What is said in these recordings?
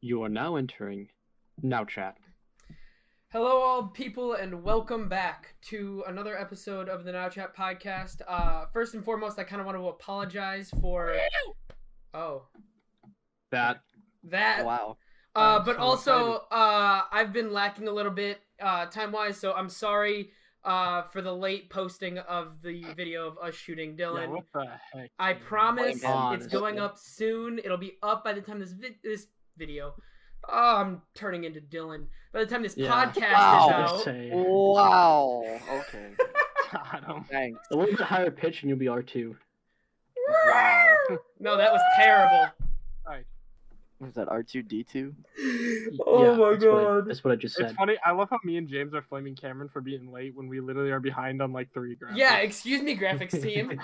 You are now entering Now Chat. Hello, all people, and welcome back to another episode of the Now Chat podcast. First and foremost, I kind of want to apologize for That that. Wow. But so also, I've been lacking a little bit time-wise, so I'm sorry for the late posting of the video of us shooting Dylan. Yeah, what the heck? I promise Blame it's him. going up soon. It'll be up by the time this video. Oh, I'm turning into Dylan. By the time this podcast Wow. is out. Wow. Okay. God, Thanks. a little bit higher pitch and you'll be R2. Wow. No, that was terrible. Was that R2D2? That's what I just It's said. funny. I love how me and James are flaming Cameron for being late when we literally are behind on like 3 graphics. Yeah, excuse me, graphics team.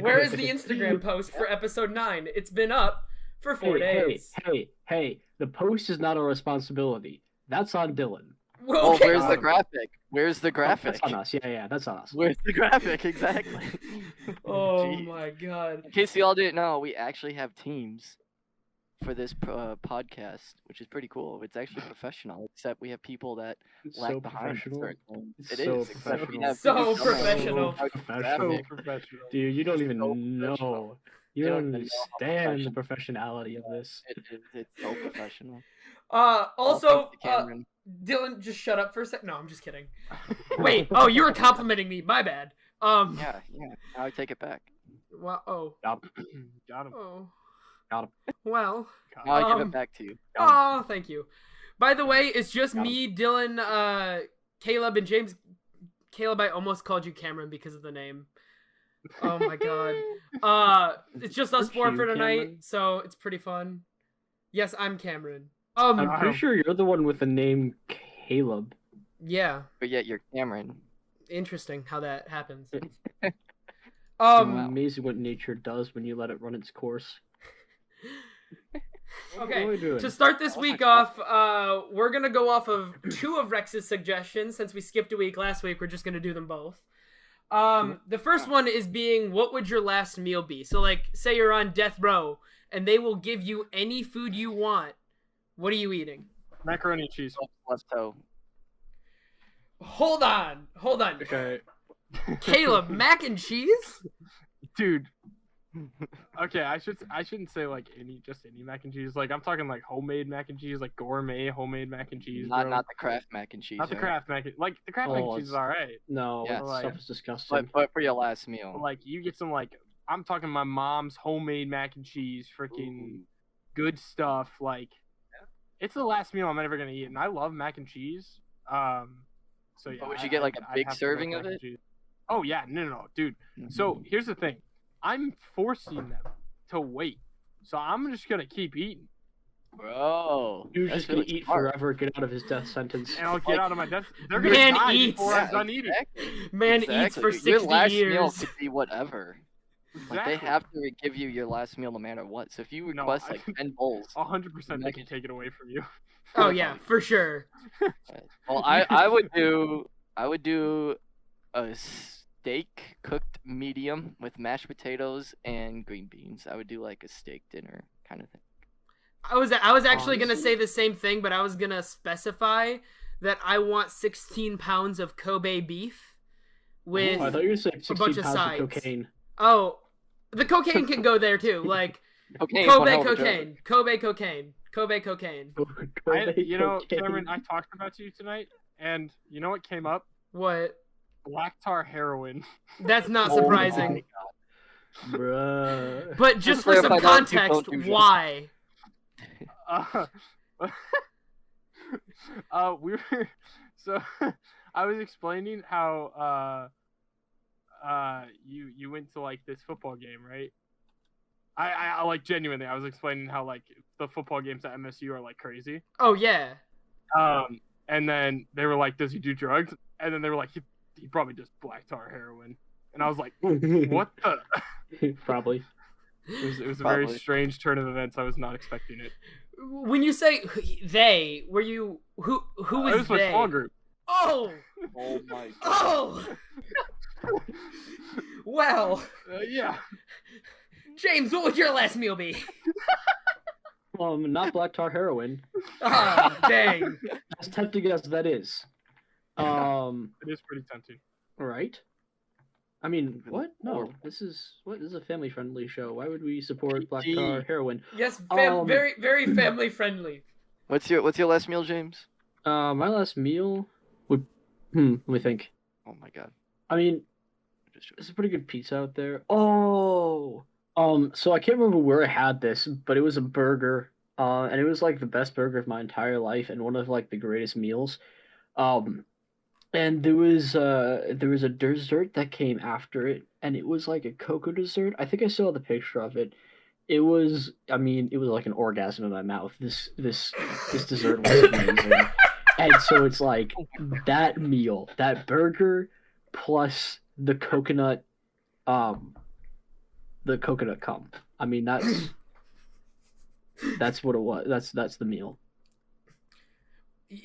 Where is the Instagram post for episode 9? It's been up for 4 days. Hey, the post is not our responsibility. That's on Dylan. Well, Oh, okay. where's the graphic? Where's the graphic? That's on us. Yeah, that's on us. Where's the graphic? Exactly. Oh Jeez. my god. In case you all didn't know, we actually have teams for this podcast, which is pretty cool. It's actually professional, except we have people that It's lag so behind. professional. It It's is. so Except we professional. have So people that professional. know how to Professional. graphic. professional. Dude, you don't even So know. professional. You They don't don't even know how understand the professionality of this. It's so professional. Also, Thanks to Cameron. Dylan, just shut up for a sec. No, I'm just kidding. Wait, oh, you were complimenting me. My bad. Yeah. Now I take it back. Well, oh, Got him. oh. Got him. Well, Now I give it Um, back to you. oh, thank you. By the way, it's just Got me, Dylan, Caleb, and James. Caleb, I almost called you Cameron because of the name. Oh my god. It's just us Aren't 4 you for tonight, Cameron? so it's pretty fun. Yes, I'm Cameron. I'm pretty sure you're the one with the name Caleb. Yeah, But yet you're Cameron. interesting how that happens. It's Wow. amazing what nature does when you let it run its course. Okay, What are we doing? to start this Oh week my off, we're gonna go off of 2 of Rex's suggestions. Since we skipped a week last week, we're just gonna do them both. The first one is being, what would your last meal be? So, like, say you're on death row, and they will give you any food you want. What are you eating? Macaroni and cheese. Left toe. Hold on. Okay. Caleb, mac and cheese? Dude. Okay, I shouldn't say like just any mac and cheese. Like I'm talking like homemade mac and cheese, like gourmet homemade mac and cheese. Not bro. the Kraft mac and cheese. Not the right? Kraft mac. Like the Kraft mac and cheese is it's- alright. No, Yeah. that stuff is disgusting. But for your last meal. But like you get some like I'm talking my mom's homemade mac and cheese, freaking good stuff. Like it's the last meal I'm ever gonna eat, and I love mac and cheese. So yeah. But would you get, like, a I'd big have to serving make of mac it? and cheese. Oh yeah, no, dude. So here's the thing, I'm forcing them to wait, so I'm just gonna keep eating, Bro. You're that's just gonna really eat smart. forever, get out of his death sentence. and I'll get Like- out of my desk. They're gonna Man die eats. before I'm done eating. Exactly. Man eats Exactly. for Your 60 last meal years. could be whatever. Like they Exactly. have to give you your last meal no matter what. So if you No, request I- like 10 bowls, 100% they can take it away from you. Oh, yeah, for sure. well, I would do a steak cooked medium with mashed potatoes and green beans. I would do like a steak dinner kind of thing. I was actually gonna Honestly? say the same thing, but I was gonna specify that I want 16 pounds of Kobe beef with. Oh, I thought you were saying 16 bunch of pounds sides. of cocaine. Oh, the cocaine can go there too. Like Okay, Kobe cocaine, Kobe cocaine, Kobe cocaine. You know, Cameron, I talked about you tonight, and you know what came up? What? Black tar heroin. That's not Oh my surprising. Bruh. But just for Clarify some that, context, don't do drugs. why? Uh, we were so I was explaining how you went to like this football game, right? I like genuinely I was explaining how like the football games at MSU are like crazy. Oh yeah. And then they were like, does he do drugs? And then they were like, he probably does black tar heroin. And I was like, what the? Probably. It was a Probably. very strange turn of events. I was not expecting it. When you say they, were you who It was was my they? small group. Oh. Oh my god. Oh. Well, Yeah. James, what would your last meal be? Not black tar heroin. Ah, dang. As tempting as that is. It is pretty tempting. Right? I mean, what? No, this is a family friendly show. Why would we support black tar heroin? Yes, Um, very, very family friendly. What's your last meal, James? My last meal would let me think. Oh my god. I mean, there's a pretty good pizza out there. Oh, so I can't remember where I had this, but it was a burger. And it was like the best burger of my entire life and one of like the greatest meals. Um, and there was a dessert that came after it, and it was like a cocoa dessert. I think I saw the picture of it. It was, I mean, it was like an orgasm in my mouth. This dessert was amazing. And so it's like that meal, that burger plus the coconut cum. I mean, that's what it was. That's the meal.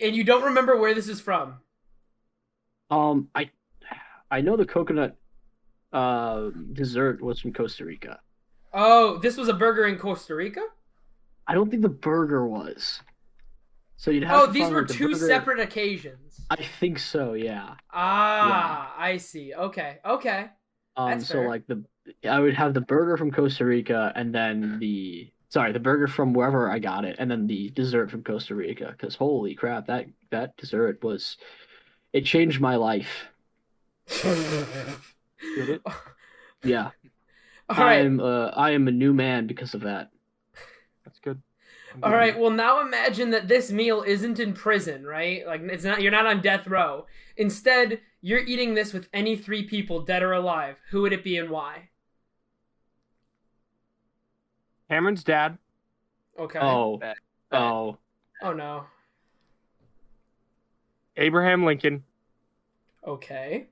And you don't remember where this is from? I know the coconut dessert was from Costa Rica. Oh, this was a burger in Costa Rica? I don't think the burger was. So you'd have to these find, were like, the two burger. separate occasions. I think so, yeah. Ah, yeah. I see. Okay. That's So fair. like I would have the burger from Costa Rica and then the burger from wherever I got it and then the dessert from Costa Rica, because holy crap, that dessert it changed my life. Did it? Yeah. All right. I am a new man because of that. That's good. All right. Well, now imagine that this meal isn't in prison, right? Like it's not. You're not on death row. Instead, you're eating this with any 3 people, dead or alive. Who would it be and why? Cameron's dad. Okay. Oh. Bet. Oh. Oh no. Abraham Lincoln. Okay.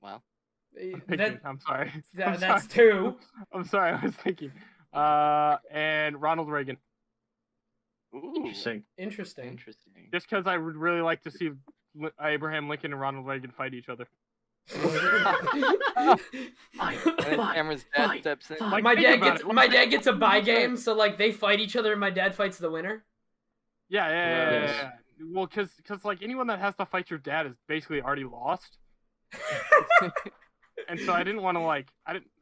Wow. I'm sorry. That's 2. I'm sorry. I was thinking. And Ronald Reagan. Ooh. Interesting. Interesting. Just because I would really like to see Abraham Lincoln and Ronald Reagan fight each other. And then Cameron's dad steps in. Like, my think dad about gets it. a bye game, so like they fight each other and my dad fights the winner. Yeah. Yes. Well, because like anyone that has to fight your dad is basically already lost. And so I didn't want to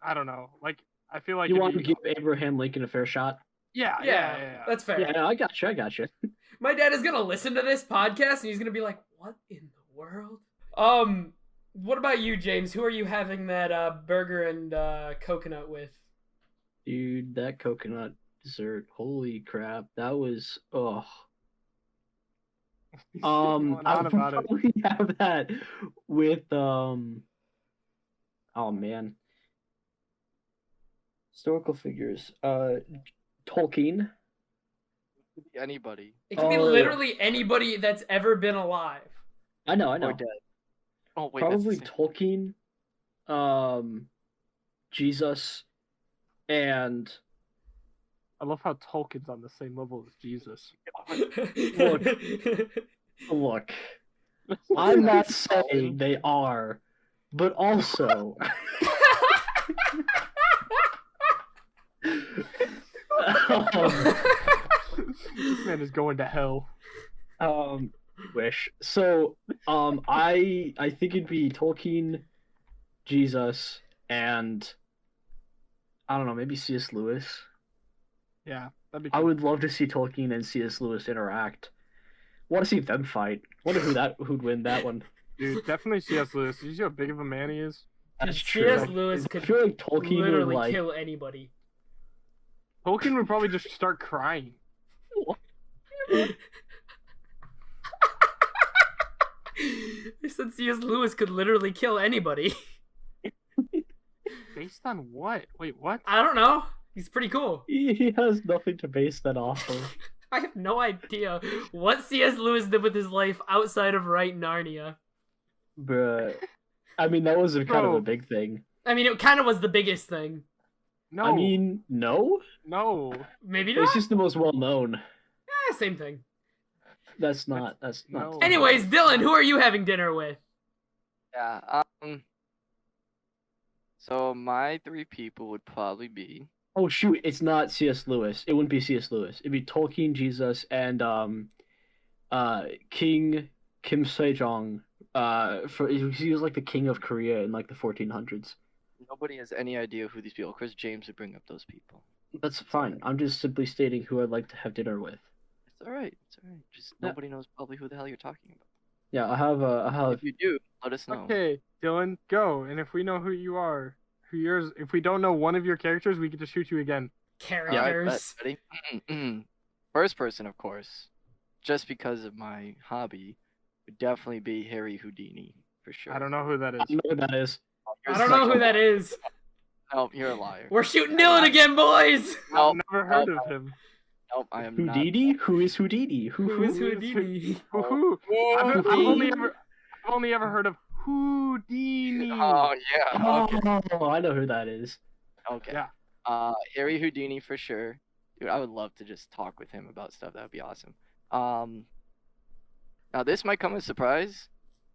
I don't know. Like I feel like You want to give Abraham Lincoln a fair shot? Yeah. That's fair. Yeah, no, I got you. My dad is gonna listen to this podcast and he's gonna be like, "What in the world?" What about you, James? Who are you having that burger and coconut with? Dude, that coconut dessert, holy crap, that was He's I on would about it. probably have that with oh man, historical figures. Tolkien. Anybody. It can be Oh. literally anybody that's ever been alive. I know. Or dead. Oh wait, Probably that's the same. Tolkien, Jesus, and I love how Tolkien's on the same level as Jesus. look, I'm not saying they are, but also. This man is going to hell. Wish. So, I think it'd be Tolkien, Jesus, and I don't know, maybe C.S. Lewis. Yeah, that'd be I cool. would love to see Tolkien and C.S. Lewis interact. Want to see them fight. Wonder who'd win that one. Dude, definitely C.S. Lewis. You see how big of a man he is? That's C.S. true. Lewis I could feel like Tolkien would literally like. kill anybody. Tolkien would probably just start crying. I said C.S. Lewis could literally kill anybody. Based on what? Wait, what? I don't know. He's pretty cool. He has nothing to base that off of. I have no idea what C.S. Lewis did with his life outside of write Narnia. But I mean, that was kind of Bro. a big thing. I mean, it kind of was the biggest thing. No. I mean, no. no. Maybe not. It's just the most well known. Same thing. That's not. No. Anyways, Dylan, who are you having dinner with? Yeah. So my 3 people would probably be Oh shoot, it's not C.S. Lewis. It wouldn't be C.S. Lewis. It'd be Tolkien, Jesus, and King Kim Sejong. For he was like the king of Korea in like the 1400s. Nobody has any idea who these people. Chris James would bring up those people. That's fine. I'm just simply stating who I'd like to have dinner with. It's all right. It's all right. Just Yeah. nobody knows probably who the hell you're talking about. Yeah, I have. If you do, let us know. Okay, Dylan, go. And if we know who you are, if we don't know one of your characters, we get to shoot you again. Yeah, I bet. Characters. Ready? First person, of course, just because of my hobby, would definitely be Harry Houdini for sure. I don't know who that is. I know who that is. I don't know who that is. No, you're a liar. We're shooting Dylan again, boys. Nope, I've never heard of him. nope, I am Houdini? Who is Houdini? Who is Who is Houdini? Who? I've only ever heard of Houdini. not. Oh yeah. Okay. Oh, I know who that is. Okay. Yeah. Harry Houdini for sure. Dude, I would love to just talk with him about stuff. That would be awesome. Now this might come as a surprise,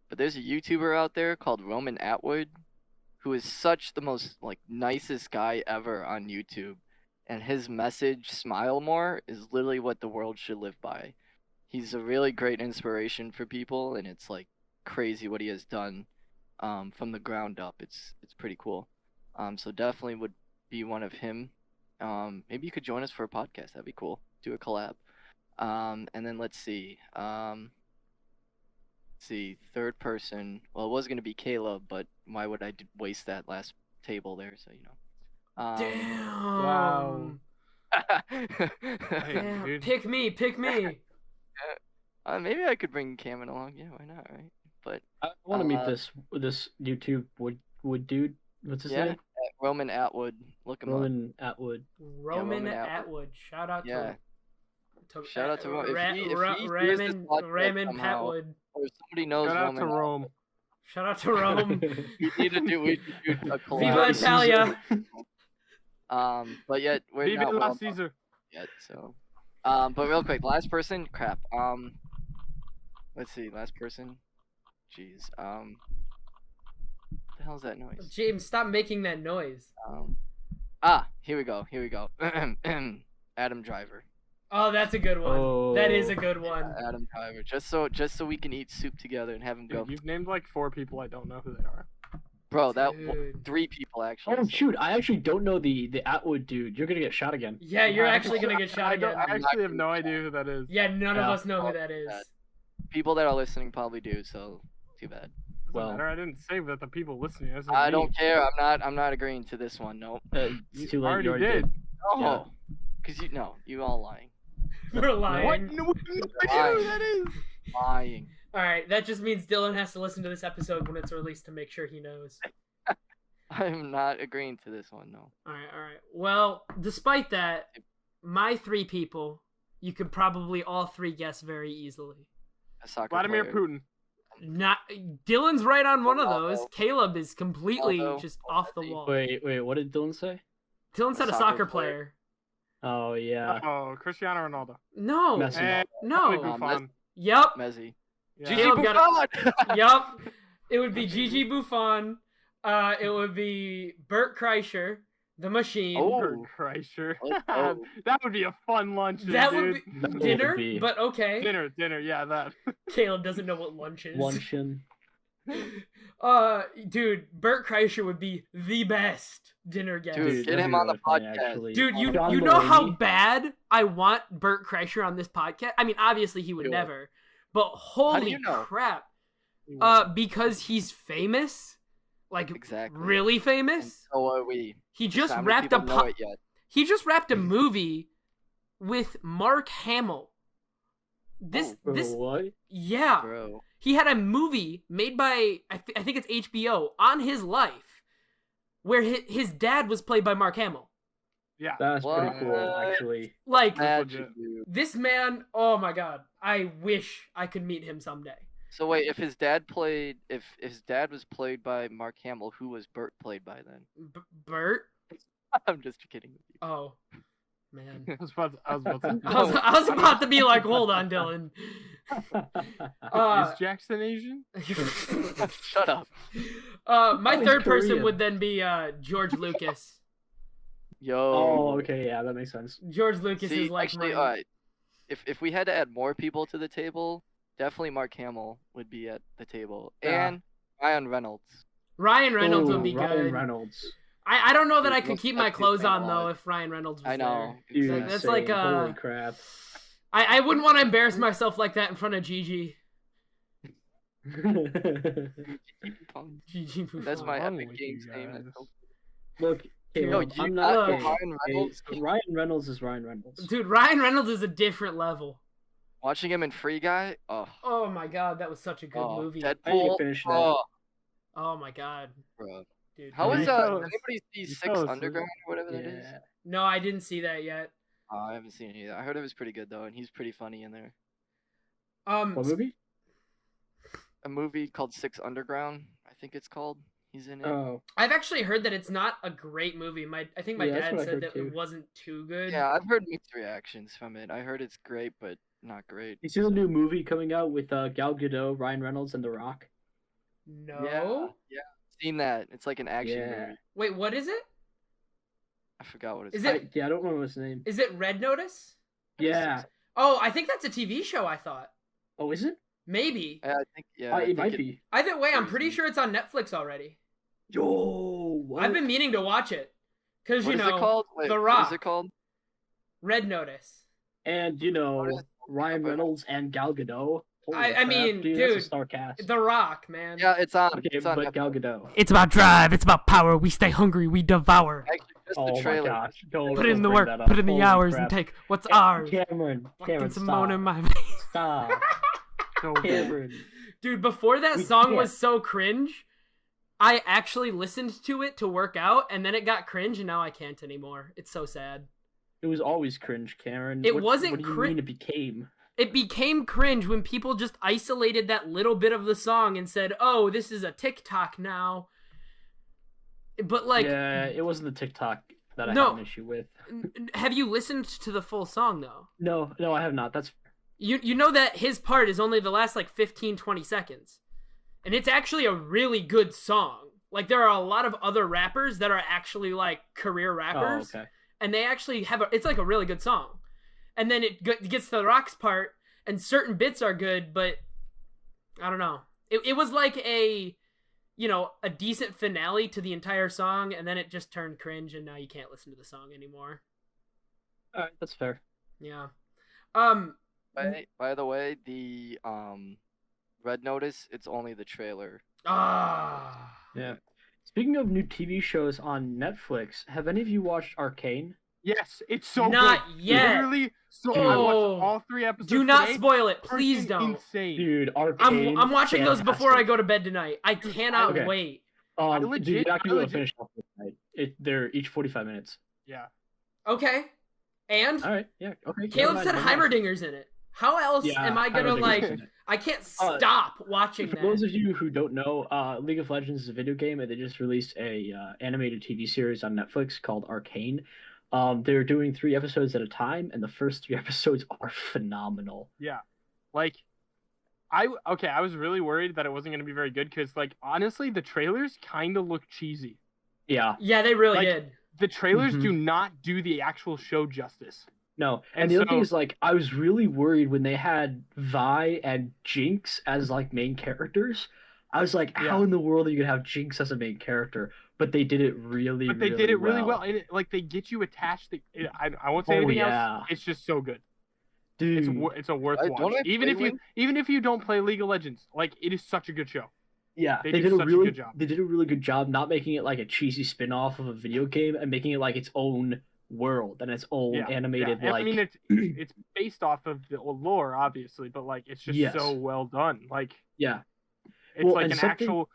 but there's a YouTuber out there called Roman Atwood, who is such the most like nicest guy ever on YouTube, and his message "Smile More" is literally what the world should live by. He's a really great inspiration for people, and it's like crazy what he has done from the ground up. It's pretty cool. So definitely would be one of him. Maybe you could join us for a podcast. That'd be cool. Do a collab. And then let's see. Third person. Well, it was gonna be Caleb, but why would I waste that last table there? So you know. Damn. Wow. Hey, Damn. dude. Pick me. Pick me. Maybe I could bring Cameron along. Yeah, why not, right? But I want to meet this YouTube wood dude. What's his name? Roman Atwood. Look him up. Roman Atwood. Roman Atwood. Shout out Yeah. to Shout out to Roman. Ra- If he Ra- hears this Raymond podcast Raymond somehow, Patwood. or if somebody knows Shout out Roman to Rome. Shout out to Rome. we need to do a collab. Viva Italia. But yet we're Viva not la well Caesar. yet. So, but real quick, last person. Crap. Let's see. Last person. Jeez. What the hell's that noise? James, stop making that noise. Here we go. Adam Driver. Oh, that's a good one. That is a good one. Adam Driver. Just so we can eat soup together and have him go. Dude, you've named like 4 people. I don't know who they are. Bro, that Dude. 3 people actually. Oh so- shoot! I actually don't know the Atwood dude. You're gonna get shot again. Yeah, you're actually gonna get shot I don't- again. I actually have no idea who that is. Yeah, none of Yeah. us know who that is. People that are listening probably do. So too bad. Doesn't Well- matter. I didn't say that the people listening. I said I me. don't care. I'm not agreeing to this one. Nope. It's too late. already You already did. did. No. Cause you all lying. We're What? lying. No, I don't know who that is. Lying. All right, that just means Dylan has to listen to this episode when it's released to make sure he knows. I'm not agreeing to this one. No. All right. Well, despite that, my 3 people, you could probably all 3 guess very easily. A soccer Vladimir player. Putin. Not Dylan's right on one of those. Ronaldo. Caleb is completely Ronaldo. just off the Messi. wall. Wait. What did Dylan say? Dylan said a soccer soccer player. player. Oh yeah. Oh, Cristiano Ronaldo. No. Messi. And No. Buffon. Yep. Messi. Yeah. Gigi Caleb got Buffon. Yup. It would be Gigi Buffon. It would be Bert Kreischer, the machine. Oh. Bert Kreischer. Let's go. That would be a fun lunch. That dude. would be That would dinner, be- but okay. Dinner. Yeah, that. Caleb doesn't know what lunch is. Luncheon. Dude, Bert Kreischer would be the best dinner guest. Dude, get that'd him be on the really funny, podcast. actually. Dude, you John know how Mulaney. bad I want Bert Kreischer on this podcast? I mean, obviously he would Do it. never. But holy you know? crap. Because he's famous. Like Exactly. really And famous. so are we. He just Not many wrapped a people know it yet. he just wrapped a movie with Mark Hamill. This Oh, this What? yeah. Bro. He had a movie made by I think it's HBO on his life where his dad was played by Mark Hamill. Yeah. That's pretty What? cool, actually. Like Magic, legit. dude. this man, oh my god. I wish I could meet him someday. So wait, if his dad was played by Mark Hamill, who was Bert played by then? Bert? I'm just kidding with you. Oh. Man. I was about to I was about to be like, hold on, Dylan. Is Jackson Asian? Shut up. My Oh, he's third person Korean. would then be George Lucas. Yo. Oh, okay, yeah, that makes sense. George Lucas See, is like actually, my. if we had to add more people to the table, definitely Mark Hamill would be at the table, Yeah. and Ryan Reynolds. Ryan Reynolds would be Ryan good. Reynolds. I don't know that Dude, I could most keep my definitely clothes playing on a though lot. if Ryan Reynolds was I know. Dude, there. That's like insane. Holy crap. I wouldn't want to embarrass myself like that in front of Gigi. Gigi That's Buffon. my wrong epic with games you name. guys? Look, Caleb, you I'm got not Look. gay. Ryan Reynolds. Ryan Reynolds is Ryan Reynolds. Dude, Ryan Reynolds is a different level. Watching him in Free Guy. Oh, Oh my god, that was such a good movie. I need to Deadpool. finish that. Oh, Oh my god, bro. dude. How You was fell Did as- anybody see you Six fell asleep. Underground or whatever that is? Yeah. No, I didn't see that yet. Oh, I haven't seen it either. I heard it was pretty good though, and he's pretty funny in there. What movie? A movie called Six Underground, I think it's called. He's in it. Oh, I've actually heard that it's not a great movie. I think my Yeah, that's dad what I said heard that too. it wasn't too good. Yeah, I've heard mixed reactions from it. I heard it's great, but not great. you see the new movie coming out with Gal Gadot, Ryan Reynolds, and The Rock? No. Yeah, seen that. It's like an action Yeah. movie. Wait, what is it? I forgot what it's Is called. it- I don't remember his name. Is it Red Notice? Yeah. Oh, I think that's a TV show. I thought Oh, is it? maybe. I think I It think might be. Either way, I'm pretty Crazy. sure it's on Netflix already. Yo, what? I've been meaning to watch it because What you is know it called? Wait, The What Rock. is it called? Red Notice. And What is it? Ryan Reynolds and Gal Gadot. Holy I crap, mean, dude, that's a dude, star cast. The Rock, man. Yeah, it's on. Okay, It's on. but Netflix. Gal Gadot. It's about drive. It's about power. We stay hungry. We devour. Actually, just Oh the my trailer. gosh! Don't Put in the bring work. that up. Put in the Holy hours crap. and take what's ours. Cameron, Fucking stop. Simone in my Stop. So good. Cameron. Dude, before that We song can't. was so cringe, I actually listened to it to work out, and then it got cringe, and now I can't anymore. It's so sad. It was always cringe, Cameron. It What- wasn't What do you mean it became? It became cringe when people just isolated that little bit of the song and said, "Oh, this is a TikTok now." But like, Yeah, it wasn't the TikTok that I No. had an issue with. have you listened to the full song though? No, I have not. That's You know that his part is only the last like 15 20 seconds. And it's actually a really good song. Like there are a lot of other rappers that are actually like career rappers okay. and they actually have it's like a really good song. And then it gets to the Rock's part and certain bits are good, but I don't know. It was like a decent finale to the entire song and then it just turned cringe and now you can't listen to the song anymore. All right, that's fair. Yeah. By the way, the Red Notice, it's only the trailer. Yeah. Speaking of new TV shows on Netflix, have any of you watched Arcane? Yes, it's so Not good. yet. Literally, so I Oh. watched all 3 episodes. Do not today. spoil it. Please Freaking don't. Insane. Dude, Arcane. I'm watching those before I fantastic. go to bed tonight. I cannot Okay. wait. Dude, you're not gonna be able to legit- finish off this night. They're each 45 minutes. Yeah. Okay. And All right, yeah, okay. Caleb never said mind, never mind. Heimerdinger's in it. How else Yeah, am I gonna Heimerdinger's like? in it. I can't Uh, stop watching For that. those of you who don't know, League of Legends is a video game, and they just released a animated TV series on Netflix called Arcane. They're doing 3 episodes at a time, and the first 3 episodes are phenomenal. Yeah. Like, I was really worried that it wasn't going to be very good because, like, honestly, the trailers kind of look cheesy. Yeah, Yeah, they really Like, did. The trailers Mhm. do not do the actual show justice. no. And And the other thing so- is, like, I was really worried when they had Vi and Jinx as, like, main characters. I was like, how Yeah. in the world are you gonna have Jinx as a main character? But they did it really, But they really did it really well. well. And like, they get you attached. I won't say Oh, anything yeah. else. It's just so good. Dude, It's a worth Don't watch. I Even play if you don't play League of Legends, like, it is such a good show. yeah, they they do did a such a really good job. They did a really good job not making it like a cheesy spin-off of a video game and making it like its own world and its own Yeah, animated yeah. like I mean, it's based off of the lore, obviously, but like, it's just Yes. so well done. Like, yeah. it's Well, like and an something- actual.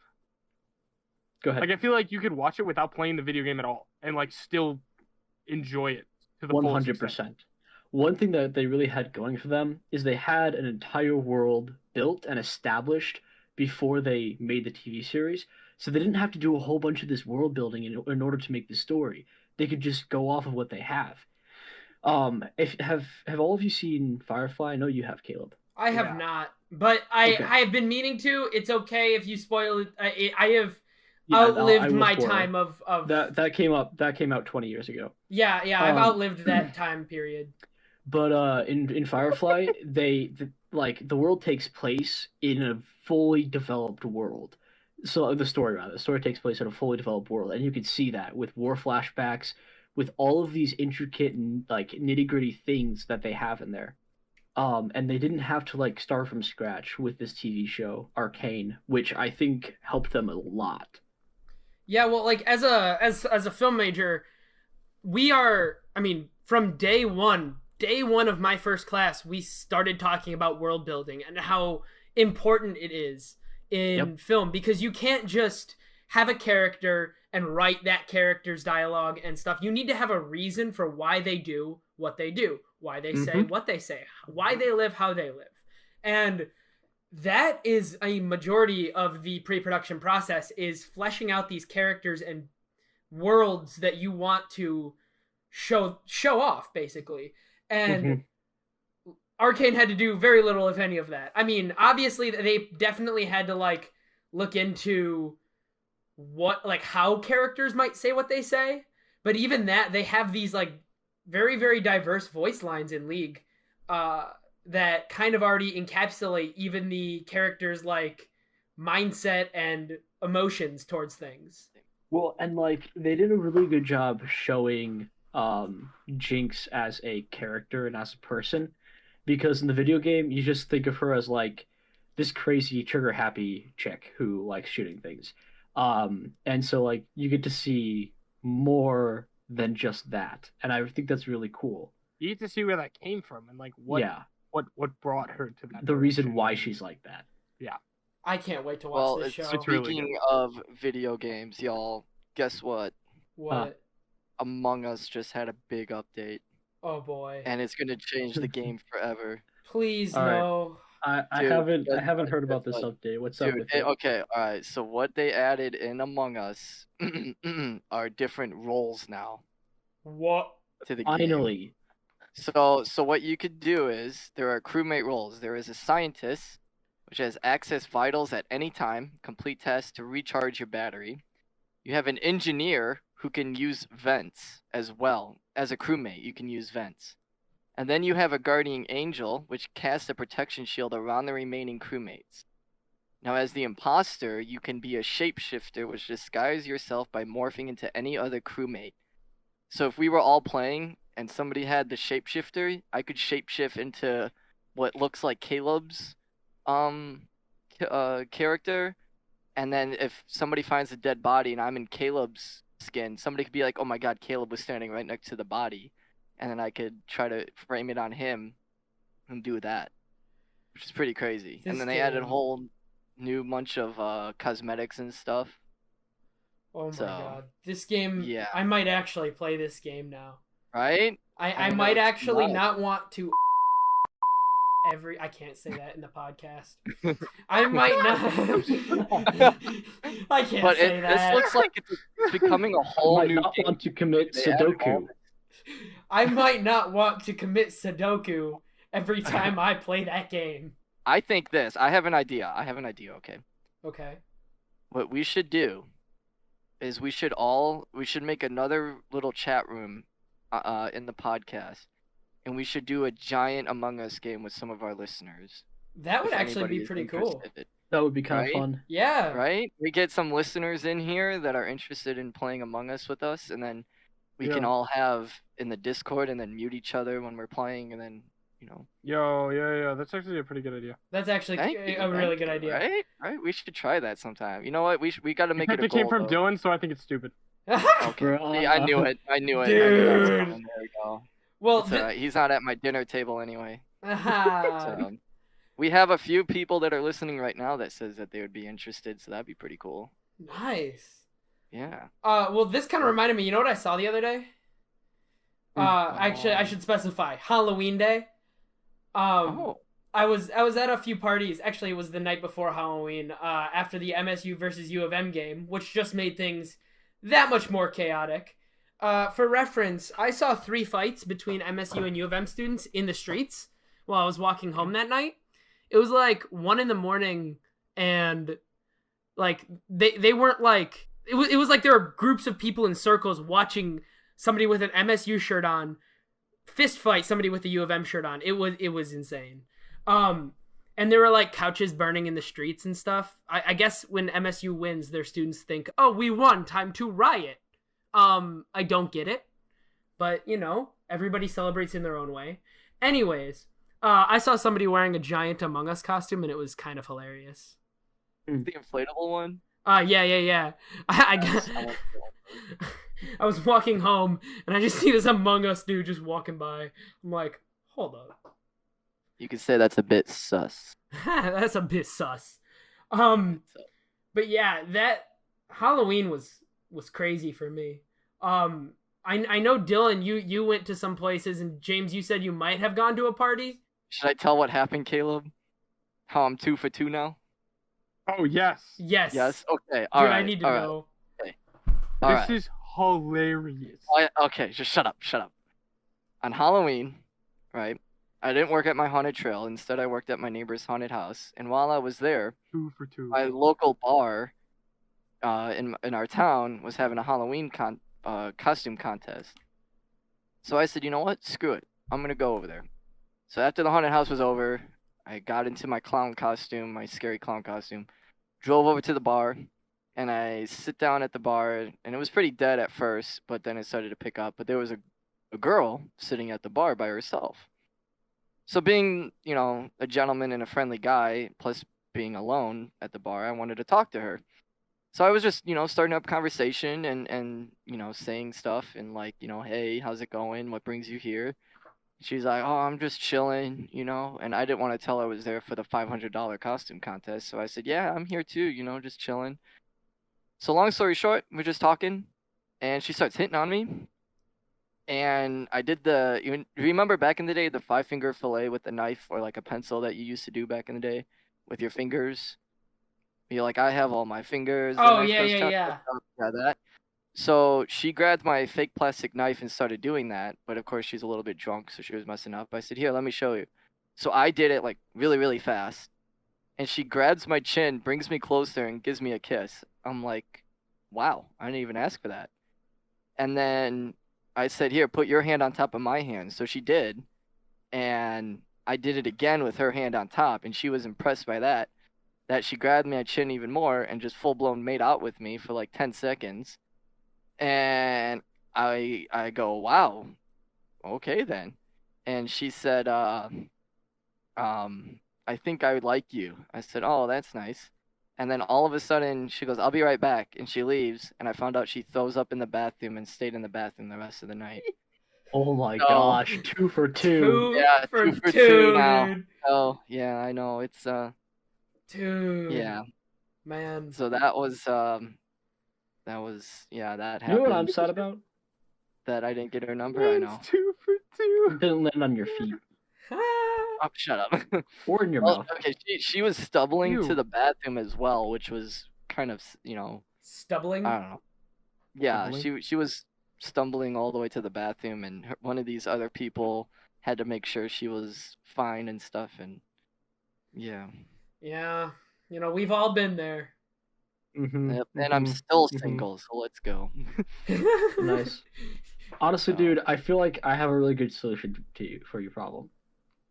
Go ahead. Like, I feel like you could watch it without playing the video game at all, and like still enjoy it to the full 100%. One thing that they really had going for them is they had an entire world built and established before they made the TV series, so they didn't have to do a whole bunch of this world building in order to make the story. They could just go off of what they have. If have all of you seen Firefly? I know you have, Caleb. I have Yeah. not, but I Okay. have been meaning to. It's okay if you spoil it. Yeah, no, I outlived was my born. time of That came out 20 years ago. yeah, I've Um, outlived that time period. But in Firefly, like the world takes place in a fully developed world. So the story takes place in a fully developed world, and you can see that with war flashbacks, with all of these intricate and like nitty-gritty things that they have in there. And they didn't have to like start from scratch with this TV show, Arcane, which I think helped them a lot. Yeah, well, like as a film major, we are. I mean, from day one of my first class, we started talking about world building and how important it is in Yep. film because you can't just have a character and write that character's dialogue and stuff. You need to have a reason for why they do what they do, why they say Mm-hmm. what they say, why they live how they live. And that is a majority of the pre-production process is fleshing out these characters and worlds that you want to show off basically. And Mm-hmm. Arcane had to do very little if any of that. I mean, obviously they definitely had to like look into what like how characters might say what they say, but even that they have these like very diverse voice lines in League uh that kind of already encapsulate even the characters like mindset and emotions towards things. Well, and like they did a really good job showing Jinx as a character and as a person because in the video game you just think of her as like this crazy trigger happy chick who likes shooting things. And so like you get to see more than just that. And I think that's really cool. You get to see where that came from and like what Yeah, what brought her to that. the reason direction. why she's like that. I can't wait to watch Well, this show. It's really speaking of video games, y'all, guess what? What? Among Us just had a big update, Oh boy. and it's gonna change the game forever. Please All right. no. I Dude, haven't guess heard what, about guess this what? update. What's up Dude, with it? okay, all right. So what they added in Among Us are different roles now What? to the game. Finally. So what you could do is there are crewmate roles. There is a scientist, which has access vitals at any time, complete tests to recharge your battery. You have an engineer who can use vents as well. As a crewmate, you can use vents. And then you have a guardian angel, which casts a protection shield around the remaining crewmates. Now, as the imposter, you can be a shapeshifter, which disguises yourself by morphing into any other crewmate. So if we were all playing and somebody had the shapeshifter, I could shapeshift into what looks like Caleb's character, and then if somebody finds a dead body and I'm in Caleb's skin, somebody could be like, "Oh my God, Caleb was standing right next to the body," and then I could try to frame it on him and do that, which is pretty crazy. This And then they added a game- whole new bunch of cosmetics and stuff. Oh my So, god. This game yeah. I might actually play this game now. Right? I know, might it's actually nuts. not want to I can't say that in the podcast. I might not I can't But say this that. looks like it's becoming a I whole might new not game. want to commit They added all Sudoku. I might not want to commit Sudoku every time I play that game. I think this. I have an idea. Okay. Okay. What we should do is we should make another little chat room in the podcast, and we should do a giant Among Us game with some of our listeners. That would if actually anybody be is pretty cool. interested. That would be kind Right? of fun. Yeah. Right? We get some listeners in here that are interested in playing Among Us with us, and then we can Yeah. all have in the Discord and then mute each other when we're playing, and then Yeah, that's actually a pretty good idea. That's actually Thank a you, really thank good you, idea. Right? We should try that sometime. You know what? We got to make it Except a it came goal, from though. Dylan, so I think it's stupid. Okay. See, I knew it. I knew it. I knew that was Dude. coming. There we go. Well, It's alright. He's not at my dinner table anyway. uh, So, we have a few people that are listening right now that says that they would be interested, so that'd be pretty cool. nice. Yeah. Well, this kind of reminded me. You know what I saw the other day? Actually, I should specify Halloween Day. Oh. I was at a few parties. Actually, it was the night before Halloween. After the MSU versus U of M game, which just made things that much more chaotic. For reference, I saw 3 fights between MSU and U of M students in the streets while I was walking home that night. It was like 1 a.m, and like they weren't like it was like there were groups of people in circles watching somebody with an MSU shirt on fist fight somebody with a U of M shirt on. It was insane. And there were like couches burning in the streets and stuff. I guess when MSU wins, their students think, "Oh, we won, time to riot." I don't get it, but everybody celebrates in their own way. Anyways, I saw somebody wearing a giant Among Us costume, and it was kind of hilarious. The inflatable one. Yeah. I was walking home, and I just see this Among Us dude just walking by. I'm like, hold up. You could say that's a bit sus. That's a bit sus. But yeah, that Halloween was crazy for me. I know Dylan, you went to some places, and James, you said you might have gone to a party. Should I tell what happened, Caleb? How I'm 2 for 2 now? Oh yes. Yes. Yes. Okay. Dude, All right. I need to know. All This right. is hilarious. Okay, just shut up. On Halloween, right? I didn't work at my haunted trail. Instead, I worked at my neighbor's haunted house. And while I was there, 2 for 2. my local bar, in our town, was having a Halloween costume contest. So I said, you know what? Screw it. I'm gonna go over there. So after the haunted house was over, I got into my clown costume, my scary clown costume, drove over to the bar, and I sit down at the bar, and it was pretty dead at first, but then it started to pick up. But there was a girl sitting at the bar by herself. So being, a gentleman and a friendly guy, plus being alone at the bar, I wanted to talk to her. So I was just, starting up conversation and saying stuff and like, hey, how's it going? What brings you here? She's like, oh, I'm just chilling, and I didn't want to tell her I was there for the $500 costume contest. So I said, yeah, I'm here too, just chilling. So long story short, we're just talking, and she starts hitting on me. And I did you remember back in the day, the 5-finger fillet with a knife or like a pencil that you used to do back in the day with your fingers? You're like, I have all my fingers. Oh, yeah. Yeah, that. So she grabbed my fake plastic knife and started doing that. But of course, she's a little bit drunk, so she was messing up. I said, here, let me show you. So I did it like really, really fast. And she grabs my chin, brings me closer, and gives me a kiss. I'm like, wow, I didn't even ask for that. And then I said, here, put your hand on top of my hand. So she did. And I did it again with her hand on top. And she was impressed by that she grabbed my chin even more and just full-blown made out with me for like 10 seconds. And I go, wow, okay then. And she said, I think I would like you. I said, oh, that's nice. And then all of a sudden she goes, I'll be right back. And she leaves. And I found out she throws up in the bathroom and stayed in the bathroom the rest of the night. Oh my gosh, 2 for 2. Yeah, for 2 for 2 now. dude. Oh, yeah, I know. It's, Dude. yeah. Man. So that was, that You happened. know what I'm sad about? That I didn't get her number, I know. 2 for 2. It didn't land on your feet Oh, shut up. or in your Well, mouth. okay, she was stumbling Ew. to the bathroom as well, which was kind of, Stumbling? I don't know. Yeah, Stumbling? she was stumbling all the way to the bathroom, and one of these other people had to make sure she was fine and stuff, and yeah. Yeah. We've all been there. Yep, and I'm still single, so let's go. Nice. Honestly, Oh. dude, I feel like I have a really good solution for your problem.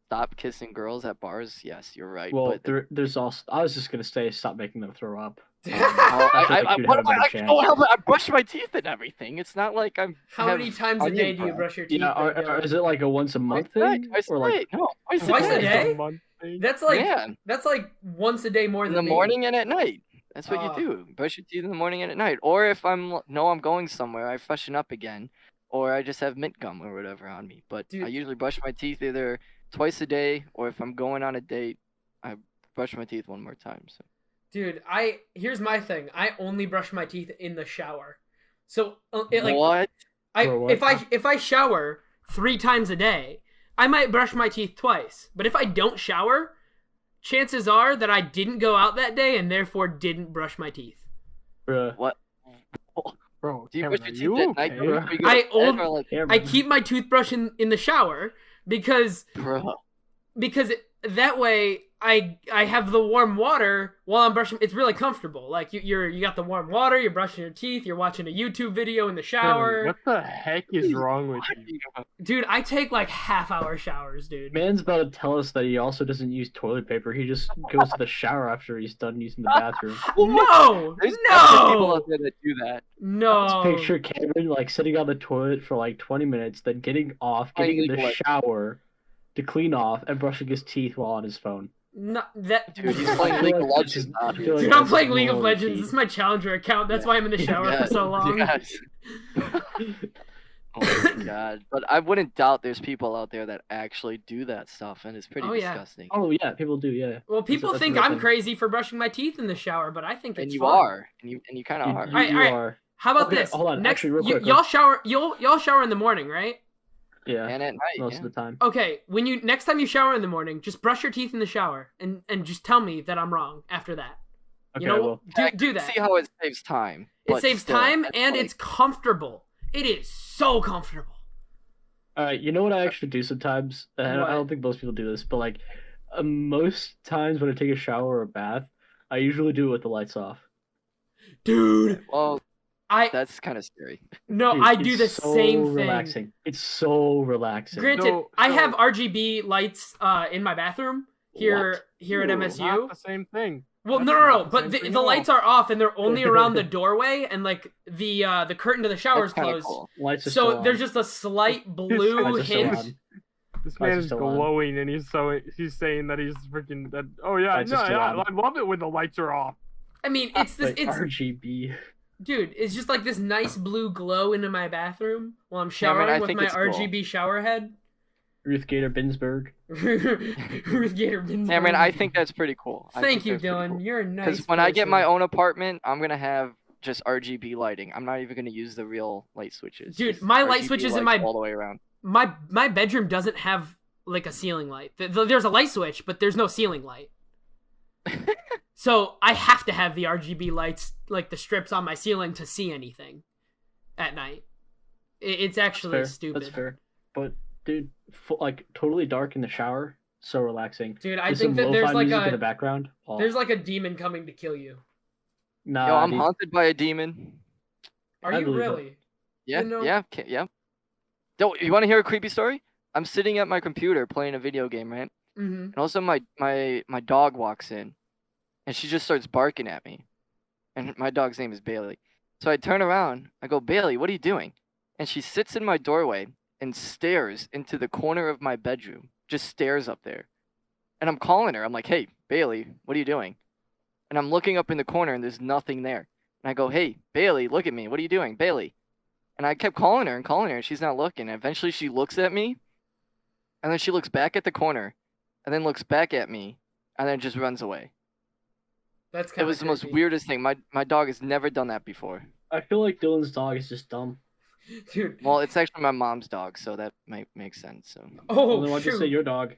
Stop kissing girls at bars. Yes, you're right. Well, but there's also. I was just gonna say, stop making them throw up. Oh, I feel like I, you'd what have am a I? better Oh, chance. hell, I brush my teeth and everything. It's not like I'm. How many times a day do you brush your teeth? Yeah, or is it like a once a month thing? Twice Or a like day. No, twice Twice a a day. day? A month thing. That's like Yeah. that's like once a day more In than the me. morning and at night. That's what Oh. you do. Brush your teeth in the morning and at night. Or if I'm going somewhere, I freshen up again, or I just have mint gum or whatever on me. But Dude. I usually brush my teeth either twice a day, or if I'm going on a date, I brush my teeth one more time. So. Dude, here's my thing. I only brush my teeth in the shower. So What? For what? if I shower 3 times a day, I might brush my teeth twice. But if I don't shower, chances are that I didn't go out that day and therefore didn't brush my teeth. Bruh. What? Bro, Do you Cameron, brush are your you teeth at night okay? before you go to bed, or like, Yeah, I man. keep my toothbrush in the shower because bro? that way I have the warm water while I'm brushing. It's really comfortable. Like you got the warm water. You're brushing your teeth. You're watching a YouTube video in the shower. What the heck is wrong with you? Dude, I take like half-hour showers, dude. Man's about to tell us that he also doesn't use toilet paper. He just goes to the shower after he's done using the bathroom. No, There's definitely people no, out there that do that. no. Let's picture Cameron like sitting on the toilet for like 20 minutes, then getting off, getting in the Like- shower to clean off, and brushing his teeth while on his phone. No, that. Dude, he's playing League of Legends. Dude, I'm playing League of Legends. This is my challenger account. That's Yeah. why I'm in the shower for so long. Yes. Oh my god. But I wouldn't doubt there's people out there that actually do that stuff, and it's pretty Oh, yeah. disgusting. Oh yeah, people do. Yeah. Well, people that's think another I'm thing. crazy for brushing my teeth in the shower, but I think And it's you fun. are. And you kind of are. You, Alright, you alright. are. How about Okay, this? hold on, Next, actually, real quick, y'all shower. Y'all shower in the morning, right? Yeah. And at night. Most Yeah. of the time. Okay. When you next time you shower in the morning, just brush your teeth in the shower and just tell me that I'm wrong after that. Okay, You know, well, do that. See how it saves time. It but saves still, time that's and like- it's comfortable. It is so comfortable. all right. You know what I actually do sometimes? And What? I don't think most people do this, but like most times when I take a shower or a bath, I usually do it with the lights off. Dude, Well, I that's kind of scary. no, Dude, I do it's the so same thing. relaxing. It's so relaxing. Granted, So- I so- have RGB lights in my bathroom here What? at Not MSU. the same thing. Well, That's no, not the but same the, thing the at all. lights are off and they're only around the doorway and like the curtain to the shower is That's kinda closed. cool. Lights are still So on. there's just a slight blue Lights are still hint. on. This Lights man are is still on. glowing, and he's saying that he's freaking that. Oh yeah, Lights no, are still yeah, on. I love it when the lights are off. I mean, it's this. Like It's RGB. dude. It's just like this nice blue glow into my bathroom while I'm Yeah, I mean, showering I with think my it's cool. RGB shower head. Ruth Gator Binsberg. Ruth Gator Binsberg. Yeah, I mean, I think that's pretty cool. Thank you, Dylan. You're a nice. Because when I get my person. own apartment, I'm gonna have just RGB lighting. I'm not even gonna use the real light switches. Dude, Just my light RGB switches in lights my- all the way around. my bedroom doesn't have like a ceiling light. There's a light switch, but there's no ceiling light. So I have to have the RGB lights, like the strips on my ceiling, to see anything at night. It's actually Fair. stupid. That's fair. But dude, like totally dark in the shower, so relaxing. Dude, I With think some that there's lo-fi like music in the a background. Oh, there's like a demon coming to kill you. nah, Yo, I'm dude. haunted by a demon. Are I you believe it. really? Yeah, You know- yeah, yeah. Yo, you want to hear a creepy story? I'm sitting at my computer playing a video game, right? Mm-hmm. And also my dog walks in, and she just starts barking at me. And my dog's name is Bailey. So I turn around, I go, Bailey, what are you doing? And she sits in my doorway and stares into the corner of my bedroom. Just stares up there. And I'm calling her. I'm like, hey, Bailey, what are you doing? And I'm looking up in the corner and there's nothing there. And I go, hey, Bailey, look at me. What are you doing? Bailey. And I kept calling her and she's not looking. And eventually she looks at me. And then she looks back at the corner. And then looks back at me. And then just runs away. That's It kind was the most weirdest thing. My dog has never done that before. I feel like Dylan's dog is just dumb. dude. Well, it's actually my mom's dog, so that might make sense. So, Oh, Well, then why'd you shoot. say your dog?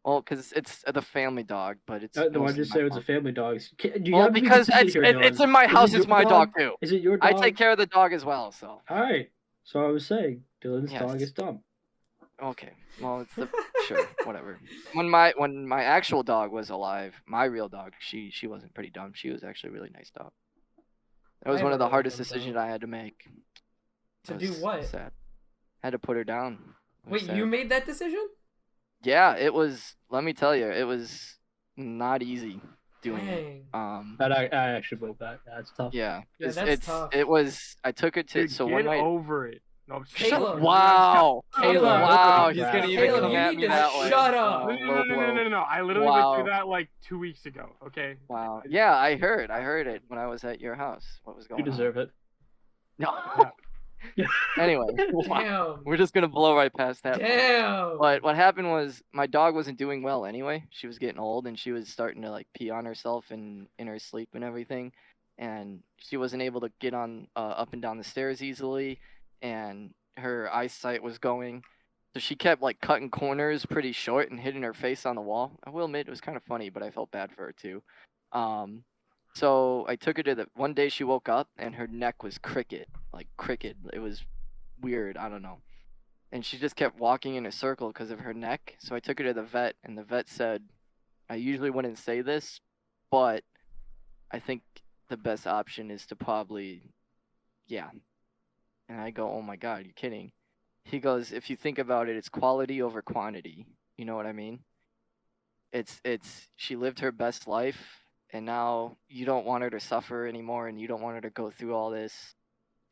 well, because it's the family dog, but it's. Then why'd mostly you say my it was a mom's. family dog? Do you Well, have any because consistency here, it's Dylan? in my Is house. it It's your my dog too. Is it your I dog? take care of the dog as well. So All right. So I was saying, Dylan's Yes. dog is dumb. okay. Well, it's the sure whatever. When my actual dog was alive, my real dog, she wasn't pretty dumb. She was actually a really nice dog. That was I one have of the a really hardest dumb decisions dog. I had to make. To It do was what? Sad. Had to put her down. It was Wait, sad. you made that decision? Yeah, it was. Let me tell you, it was not easy doing it. Dang. I actually believe that. Yeah, it's tough. Yeah, Yeah, it's, that's it's tough. it was. I took it to Dude, so get one night. over it. No, Caleb. Wow, Caleb. wow, he's Caleb, gonna even you come at need me to that way. shut up. Oh, No, low blow. I literally Wow. went through that like 2 weeks ago. Okay. Wow. Yeah, I heard it when I was at your house. What was going You deserve it. on? No. Anyway, Damn. we're just gonna blow right past that. Damn. But what happened was my dog wasn't doing well anyway. She was getting old and she was starting to like pee on herself and in her sleep and everything. And she wasn't able to get on up and down the stairs easily, and her eyesight was going. So she kept like cutting corners pretty short and hitting her face on the wall. I will admit it was kind of funny, but I felt bad for her too. So I took her to the one day she woke up and her neck was crooked, like crooked. It was weird. I don't know. And she just kept walking in a circle because of her neck. So I took her to the vet, and the vet said, I usually wouldn't say this, but I think the best option is to probably, yeah. And I go, oh my God, you're kidding. He goes, if you think about it, it's quality over quantity. You know what I mean? It's she lived her best life, and now you don't want her to suffer anymore, and you don't want her to go through all this,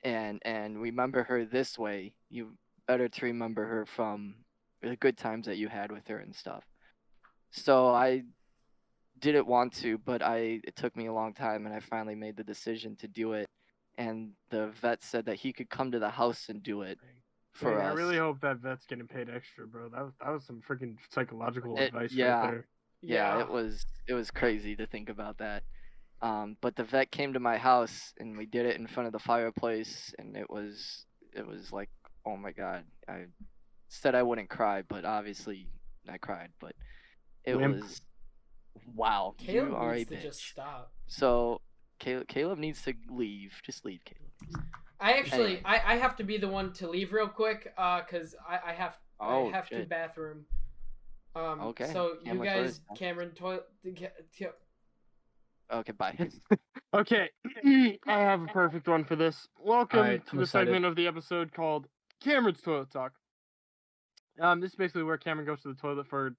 and remember her this way. You better to remember her from the good times that you had with her and stuff. So I didn't want to, but it took me a long time, and I finally made the decision to do it. And the vet said that he could come to the house and do it for Dang, I us. really hope that vet's getting paid extra, bro. That was some freaking psychological advice right Yeah, there. yeah, it was crazy to think about that. But the vet came to my house and we did it in front of the fireplace, and it was like, oh my God. I said I wouldn't cry, but obviously I cried. But it Wimp. was wow. Caleb You are a needs to just bitch. stop. So Caleb needs to leave. Just leave, Caleb. I actually, Anyway. I have to be the one to leave real quick, cause I have Oh, I have to shit. bathroom. Okay. So you Cameron, guys, toilet. Cameron, toilet. Okay, bye. Okay, I have a perfect one for this. Welcome Alright, to I'm the excited. segment of the episode called Cameron's Toilet Talk. This is basically where Cameron goes to the toilet for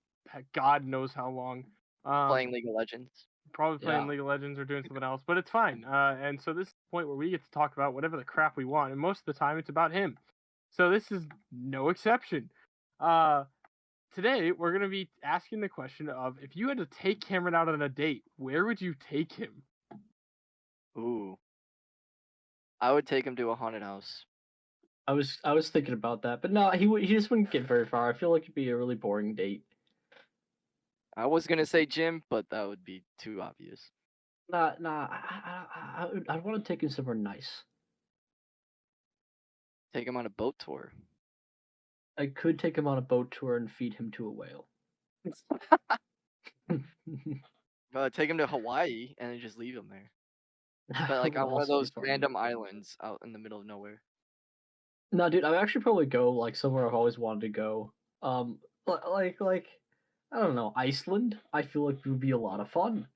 God knows how long. Playing League of Legends. Probably playing Yeah. League of Legends or doing something else, but it's fine. And so this is the point where we get to talk about whatever the crap we want, and most of the time it's about him. So this is no exception. Today we're gonna be asking the question of, if you had to take Cameron out on a date, where would you take him? Ooh. I would take him to a haunted house. I was thinking about that, but no, he just wouldn't get very far. I feel like it'd be a really boring date. I was gonna say gym, but that would be too obvious. Nah. I'd want to take him somewhere nice. Take him on a boat tour. I could take him on a boat tour and feed him to a whale. Take him to Hawaii and then just leave him there. But like on one of those random islands out in the middle of nowhere. No, dude, I'd actually probably go like somewhere I've always wanted to go. Like I don't know, Iceland. I feel like it would be a lot of fun.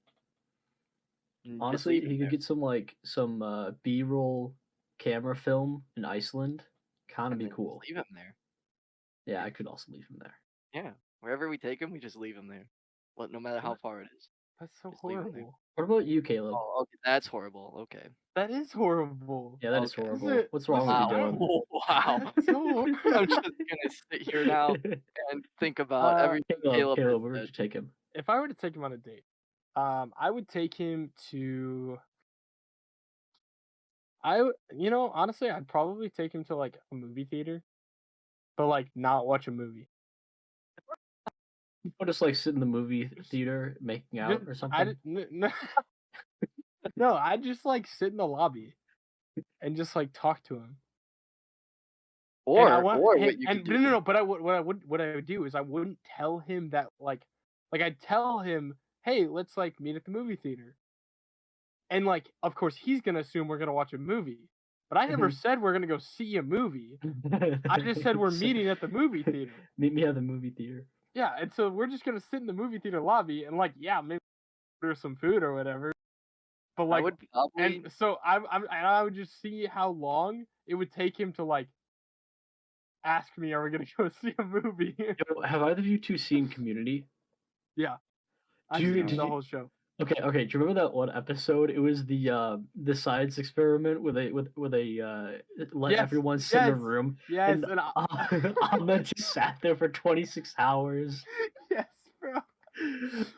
Just Honestly, leave him he could there. get some B-roll camera film in Iceland. Kind of And be then just cool. leave him there. Yeah, I could also leave him there. Yeah. Wherever we take him, we just leave him there. Well, no matter how far it is. That's so Just leave him there. horrible. What about you, Caleb? Oh, okay. That's horrible. Okay. That is horrible. Yeah, that is Okay. horrible. What's wrong with you, Dylan? Wow. That's so I'm just gonna sit here now and think about everything Caleb Caleb, has where would said. you take him? If I were to take him on a date, I would take him to. Honestly, I'd probably take him to like a movie theater, but like not watch a movie. Or just like sit in the movie theater making out or something? No, I'd just like sit in the lobby and just like talk to him. Or what you could do. No. But what I would do is I wouldn't tell him that like I'd tell him, hey, let's like meet at the movie theater. And like, of course, he's gonna assume we're gonna watch a movie. But I never said we're gonna go see a movie. I just said we're meeting at the movie theater. Meet me at the movie theater. Yeah, and so we're just gonna sit in the movie theater lobby and like, yeah, maybe order some food or whatever. But like, I would probably. and so I would just see how long it would take him to like ask me, are we gonna go see a movie? Yo, have either of you two seen Community? Yeah, I Did seen the you- whole show. Okay. Do you remember that one episode? It was the science experiment with a let Yes, everyone sit in a yes, room. Yes, And and Ahmed just sat there for 26 hours. yes, bro.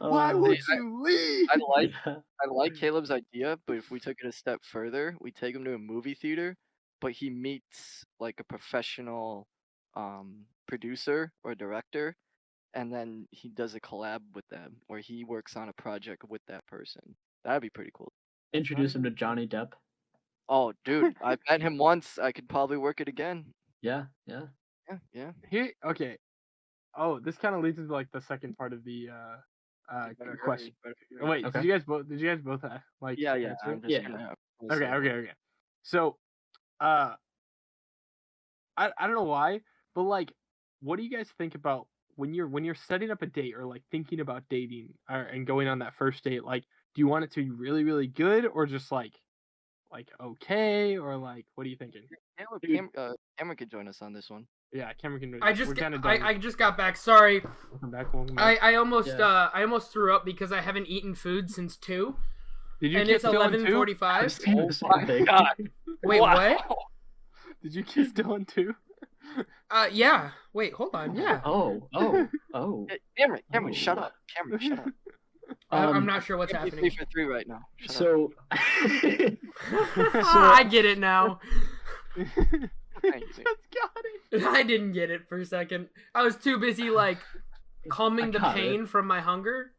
Why would you leave? I like Caleb's idea, but if we took it a step further, we take him to a movie theater, but he meets like a professional producer or director, and then he does a collab with them where he works on a project with that person. That'd be pretty cool. Introduce him to Johnny Depp. Oh, dude, I met him once. I could probably work it again. Yeah. Yeah. Here, okay. Oh, this kind of leads into like the second part of the You better question. hurry, Oh, wait, Okay. Did you guys both like Yeah. answer I'm it? just Yeah. gonna. Okay. So, I don't know why, but like, what do you guys think about when you're setting up a date or like thinking about dating and going on that first date, like, do you want it to be really, really good or just like okay, or like what are you thinking? Cameron could join us on this one. Yeah, Cameron can. I just We're kind of I, done. I just got back. Sorry. Welcome back. Welcome back. I almost Yeah. I almost threw up because I haven't eaten food since 2, Did you and kiss it's Dylan too? 11:45. Same thing. God. Wait, Wow. what? Did you kiss Dylan too? Yeah. Wait, hold on. Yeah. Oh. Cameron, shut up. Cameron, shut up. I'm not sure what's Cameron's happening. 3 for 3 right now. Shut up. So, I get it now. Thank you. Just got it. I didn't get it for a second. I was too busy like calming I the got pain from my hunger.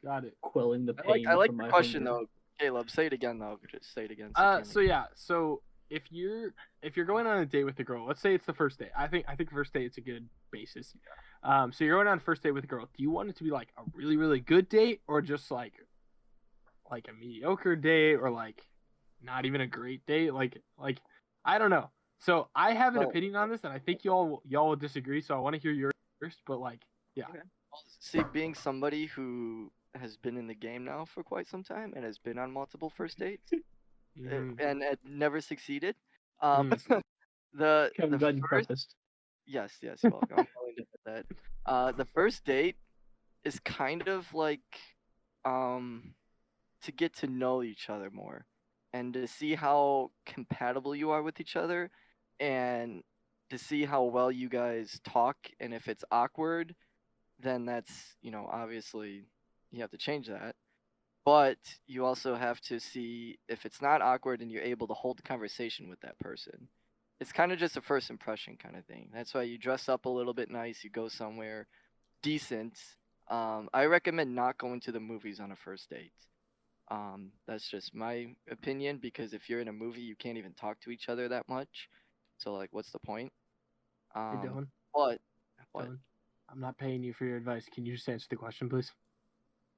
Got it. quelling the I pain. like from the my question hunger. though, Caleb. Say it again though. Just say it again. So if you're going on a date with a girl, let's say it's the first date. I think first date it's a good basis. So you're going on a first date with a girl. Do you want it to be like a really, really good date or just like a mediocre date or like not even a great date? Like I don't know. So I have an Well- opinion on this and I think y'all will disagree, so I want to hear yours first, but like yeah. Okay. See, being somebody who has been in the game now for quite some time and has been on multiple first dates Mhm. and never succeeded. Kevin, The glad you first prefaced. yes, you're welcome. I'm willing to admit that. The first date is kind of like to get to know each other more and to see how compatible you are with each other and to see how well you guys talk, and if it's awkward, then that's, obviously you have to change that. But you also have to see if it's not awkward and you're able to hold the conversation with that person. It's kind of just a first impression kind of thing. That's why you dress up a little bit nice, you go somewhere decent. I recommend not going to the movies on a first date. That's just my opinion, because if you're in a movie, you can't even talk to each other that much. So like, what's the point? Hey Dylan. What? Dylan, I'm not paying you for your advice. Can you just answer the question, please?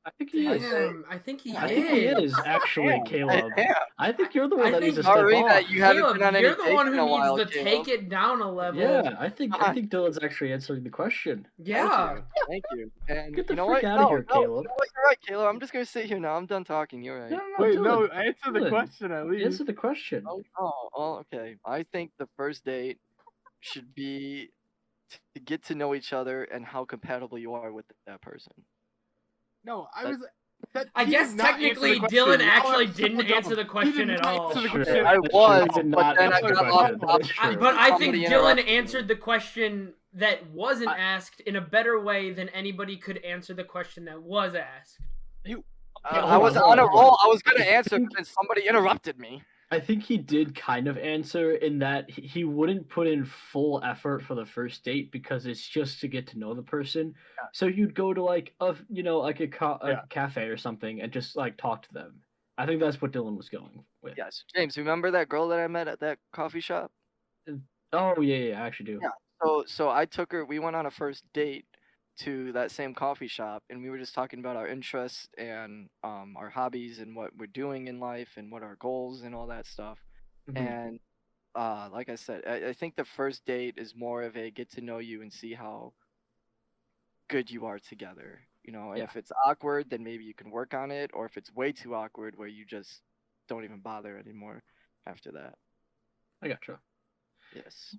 I think he is. Damn, I think he I think he is. is actually, Caleb. Damn. I think you're the one I that needs think- to step Sorry off. that you haven't Caleb, been on any you're the dates one in who a needs while, to Caleb. take it down a level. Yeah, I think Dylan's actually answering the question. Yeah. Thank you. And Get the you know frick what? outta here, No, Caleb. you know what? You're right, Caleb. I'm just gonna sit here now. I'm done talking. You're right. Wait, Dylan, no, answer the Dylan, question at least. Answer the question. Okay. I think the first date should be to get to know each other and how compatible you are with that person. No, I That- was. That, I he guess did not answer the technically question. Dylan Y'all actually have didn't triple answer the double. question He did at not all. answer the That's true. question. I That's was, true. He did but not then I answer the got question. off That's topic. true. But I think Somebody Dylan interrupted me. answered the question that wasn't asked in a better way than anybody could answer the question that was asked. I was hold on a on. roll. I was gonna answer, but then somebody interrupted me. I think he did kind of answer in that he wouldn't put in full effort for the first date because it's just to get to know the person. Yeah. So you'd go to like a Yeah. cafe or something and just like talk to them. I think that's what Dylan was going with. Yes, James. Remember that girl that I met at that coffee shop? Oh yeah, I actually do. Yeah. So I took her. We went on a first date to that same coffee shop, and we were just talking about our interests and our hobbies and what we're doing in life and what our goals and all that stuff. Mhm. And like I said, I think the first date is more of a get to know you and see how good you are together. And Yeah. if it's awkward, then maybe you can work on it, or if it's way too awkward, where you just don't even bother anymore after that. I gotcha. Yes.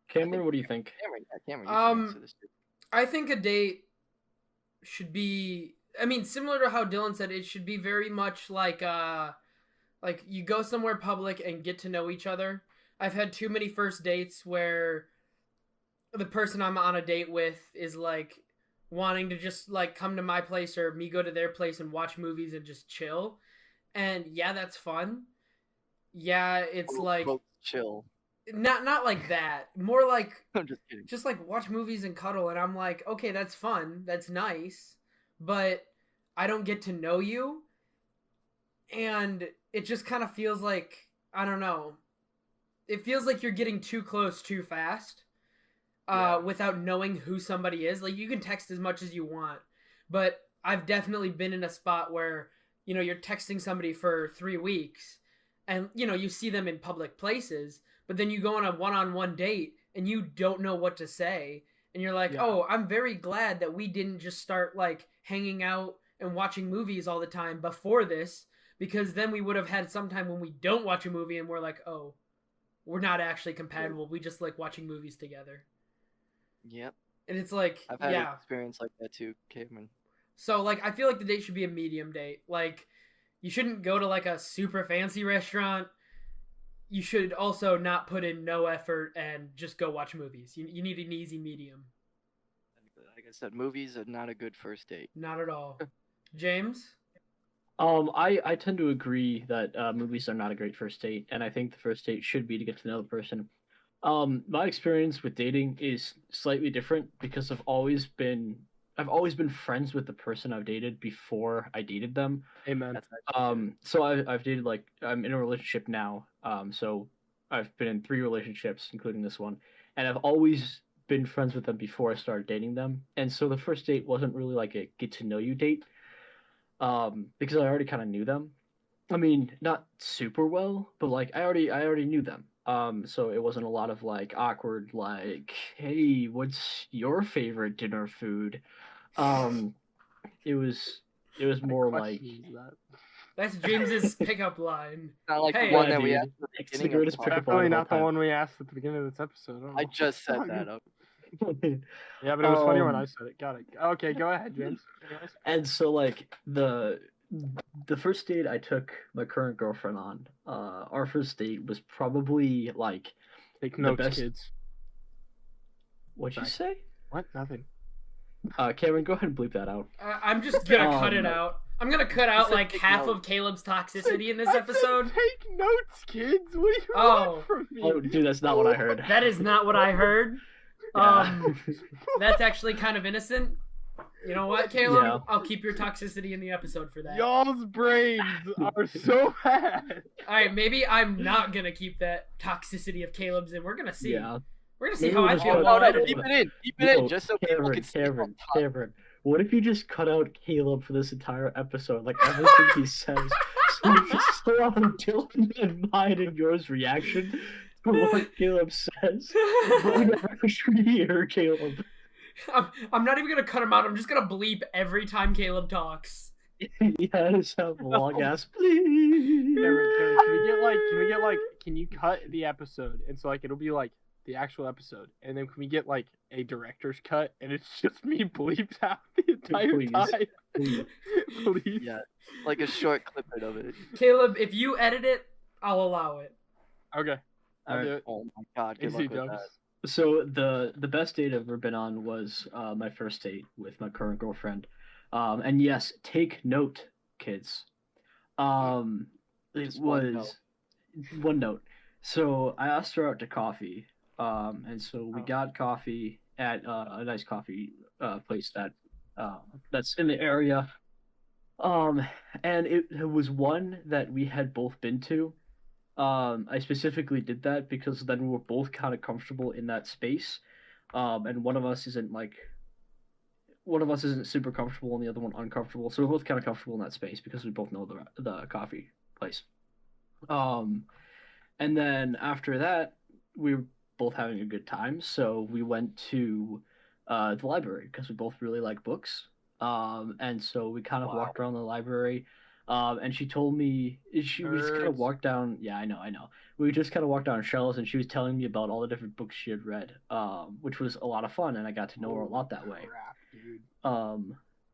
Cameron, what do you think? Cameron, you should answer this too. I think a date should be, similar to how Dylan said, it should be very much like you go somewhere public and get to know each other. I've had too many first dates where the person I'm on a date with is like wanting to just like come to my place or me go to their place and watch movies and just chill. And yeah, that's fun. Yeah, it's Quote, like quote, chill. not like that. More like I'm just kidding. just like watch movies and cuddle, and I'm like, okay, that's fun, that's nice, but I don't get to know you, and it just kind of feels like, I don't know, it feels like you're getting too close too fast, without knowing who somebody is. Like, you can text as much as you want, but I've definitely been in a spot where, you're texting somebody for 3 weeks, and, you see them in public places, but then you go on a one-on-one date, and you don't know what to say, and you're like, Yeah. oh, I'm very glad that we didn't just start like hanging out and watching movies all the time before this, because then we would have had some time when we don't watch a movie and we're like, oh, we're not actually compatible. We just like watching movies together. Yep. And it's like, I've had yeah. an experience like that too, Cameron. So like I feel like the date should be a medium date. Like you shouldn't go to like a super fancy restaurant. You should also not put in no effort and just go watch movies. You need an easy medium. Like I said, movies are not a good first date. Not at all. James? I tend to agree that movies are not a great first date, and I think the first date should be to get to know the person. My experience with dating is slightly different because I've always been friends with the person I've dated before I dated them. Amen. That's actually So I've dated, like, I'm in a relationship now. So I've been in 3 relationships, including this one, and I've always been friends with them before I started dating them. And so the first date wasn't really like a get to know you date, because I already kind of knew them. I mean, not super well, but like I already knew them. So it wasn't a lot of like awkward, like, hey, what's your favorite dinner food? Um, it was more like, That's James's pickup line. not like Hey, the one yeah, that we dude, asked at the it's the beginning of greatest the pickup podcast. line Definitely of all not the time. one we asked at the beginning of this episode. I just set that up. Yeah, but it was funny when Um, I said it. Got it. Okay, go ahead, James. Anyways. And so like the first date I took my current girlfriend on, our first date was probably like Take the notes, best. kids. What'd you Sorry. say? What? Nothing. Cameron, go ahead and bleep that out. I'm just gonna cut it Um, out. I'm gonna cut out said like take half notes. of Caleb's toxicity in this I said episode. take notes, kids. What do you Oh. want from me? Oh, dude, that's not what I heard. That is not what I heard. Yeah. That's actually kind of innocent. You know what, Caleb? Yeah. I'll keep your toxicity in the episode for that. Y'all's brains are so bad. All right, maybe I'm not gonna keep that toxicity of Caleb's in. We're gonna see. Yeah. We're gonna see Maybe how we'll I just feel go- about No, it. keep it in. Keep it No, in, just so people can see how tough. Cameron. What if you just cut out Caleb for this entire episode, like everything he says, so you just throw out Dylan and mine and yours reaction to what Caleb says, but we never actually hear Caleb. I'm not even gonna cut him out. I'm just gonna bleep every time Caleb talks. Yeah, just have a long ass Cameron, please. can you cut the episode? And so, like, it'll be, like, the actual episode. And then can we get, like, a director's cut? And it's just me bleeps out the entire Please. time. Please. Please. Yeah, like a short clip of it. Caleb, if you edit it, I'll allow it. Okay. I'll do Alright. it. Oh my god, good Easy luck with dubs. that. So the best date I've ever been on was my first date with my current girlfriend. And yes, take note, kids. It Just one was one note. So I asked her out to coffee. And so we got coffee at a nice coffee place that's in the area. And it was one that we had both been to. I specifically did that because then we were both kind of comfortable in that space. And one of us isn't super comfortable and the other one uncomfortable. So we're both kind of comfortable in that space because we both know the coffee place. And then after that, we were both having a good time. So we went to the library because we both really like books. And so we kind of Wow. walked around the library. And she told me we just kind of Nerds. walked down. Yeah, I know. We just kind of walked down shelves, and she was telling me about all the different books she had read, which was a lot of fun, and I got to know her a lot that way. Crap, dude.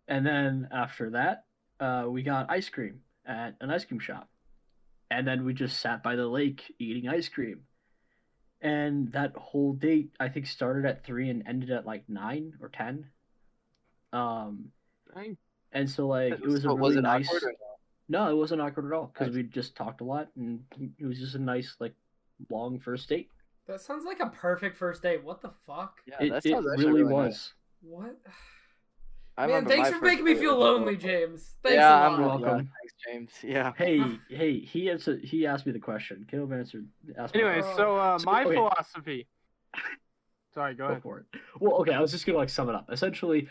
And then after that, we got ice cream at an ice cream shop, and then we just sat by the lake eating ice cream. And that whole date, I think, started at 3 and ended at like 9 or 10. Dang. And so like it was a So really it nice. awkward or No, it wasn't awkward at all because Nice. we just talked a lot, and it was just a nice, like, long first date. That sounds like a perfect first date. What the fuck? Yeah, It that it sounds actually really really nice. was. What? I Man, remember thanks my for first making me date feel was lonely, awkward. James. Thanks Yeah, a I'm lot. welcome. Thanks, James. Yeah. Hey, he asked me the question. Caleb asked me. Anyways, so So, my okay. philosophy. Sorry, go Go ahead. for it. Well, okay, I was just gonna like sum it up. Essentially,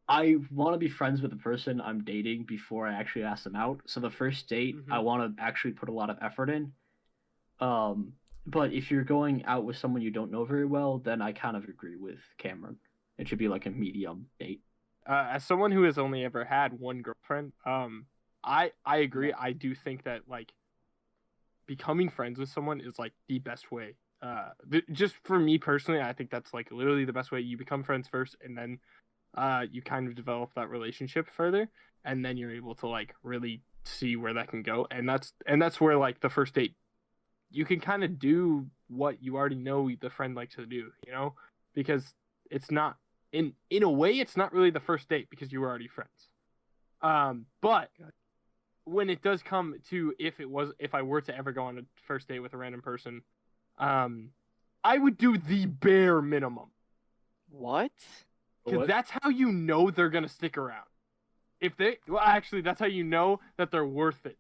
I want to be friends with the person I'm dating before I actually ask them out. So the first date, I want to actually put a lot of effort in. But if you're going out with someone you don't know very well, then I kind of agree with Cameron It should be like a medium date. As someone who has only ever had one girlfriend, I agree. I do think that like becoming friends with someone is like the best way. Just for me personally, I think that's like literally the best way. You become friends first, and then you kind of develop that relationship further, and then you're able to like really see where that can go. And that's where like the first date, you can kind of do what you already know the friend likes to do, you know, because it's not in a way it's not really the first date because you were already friends. But when it does come to if I were to ever go on a first date with a random person, I would do the bare minimum. What? Because that's how you know they're gonna stick around. Actually, that's how you know that they're worth it.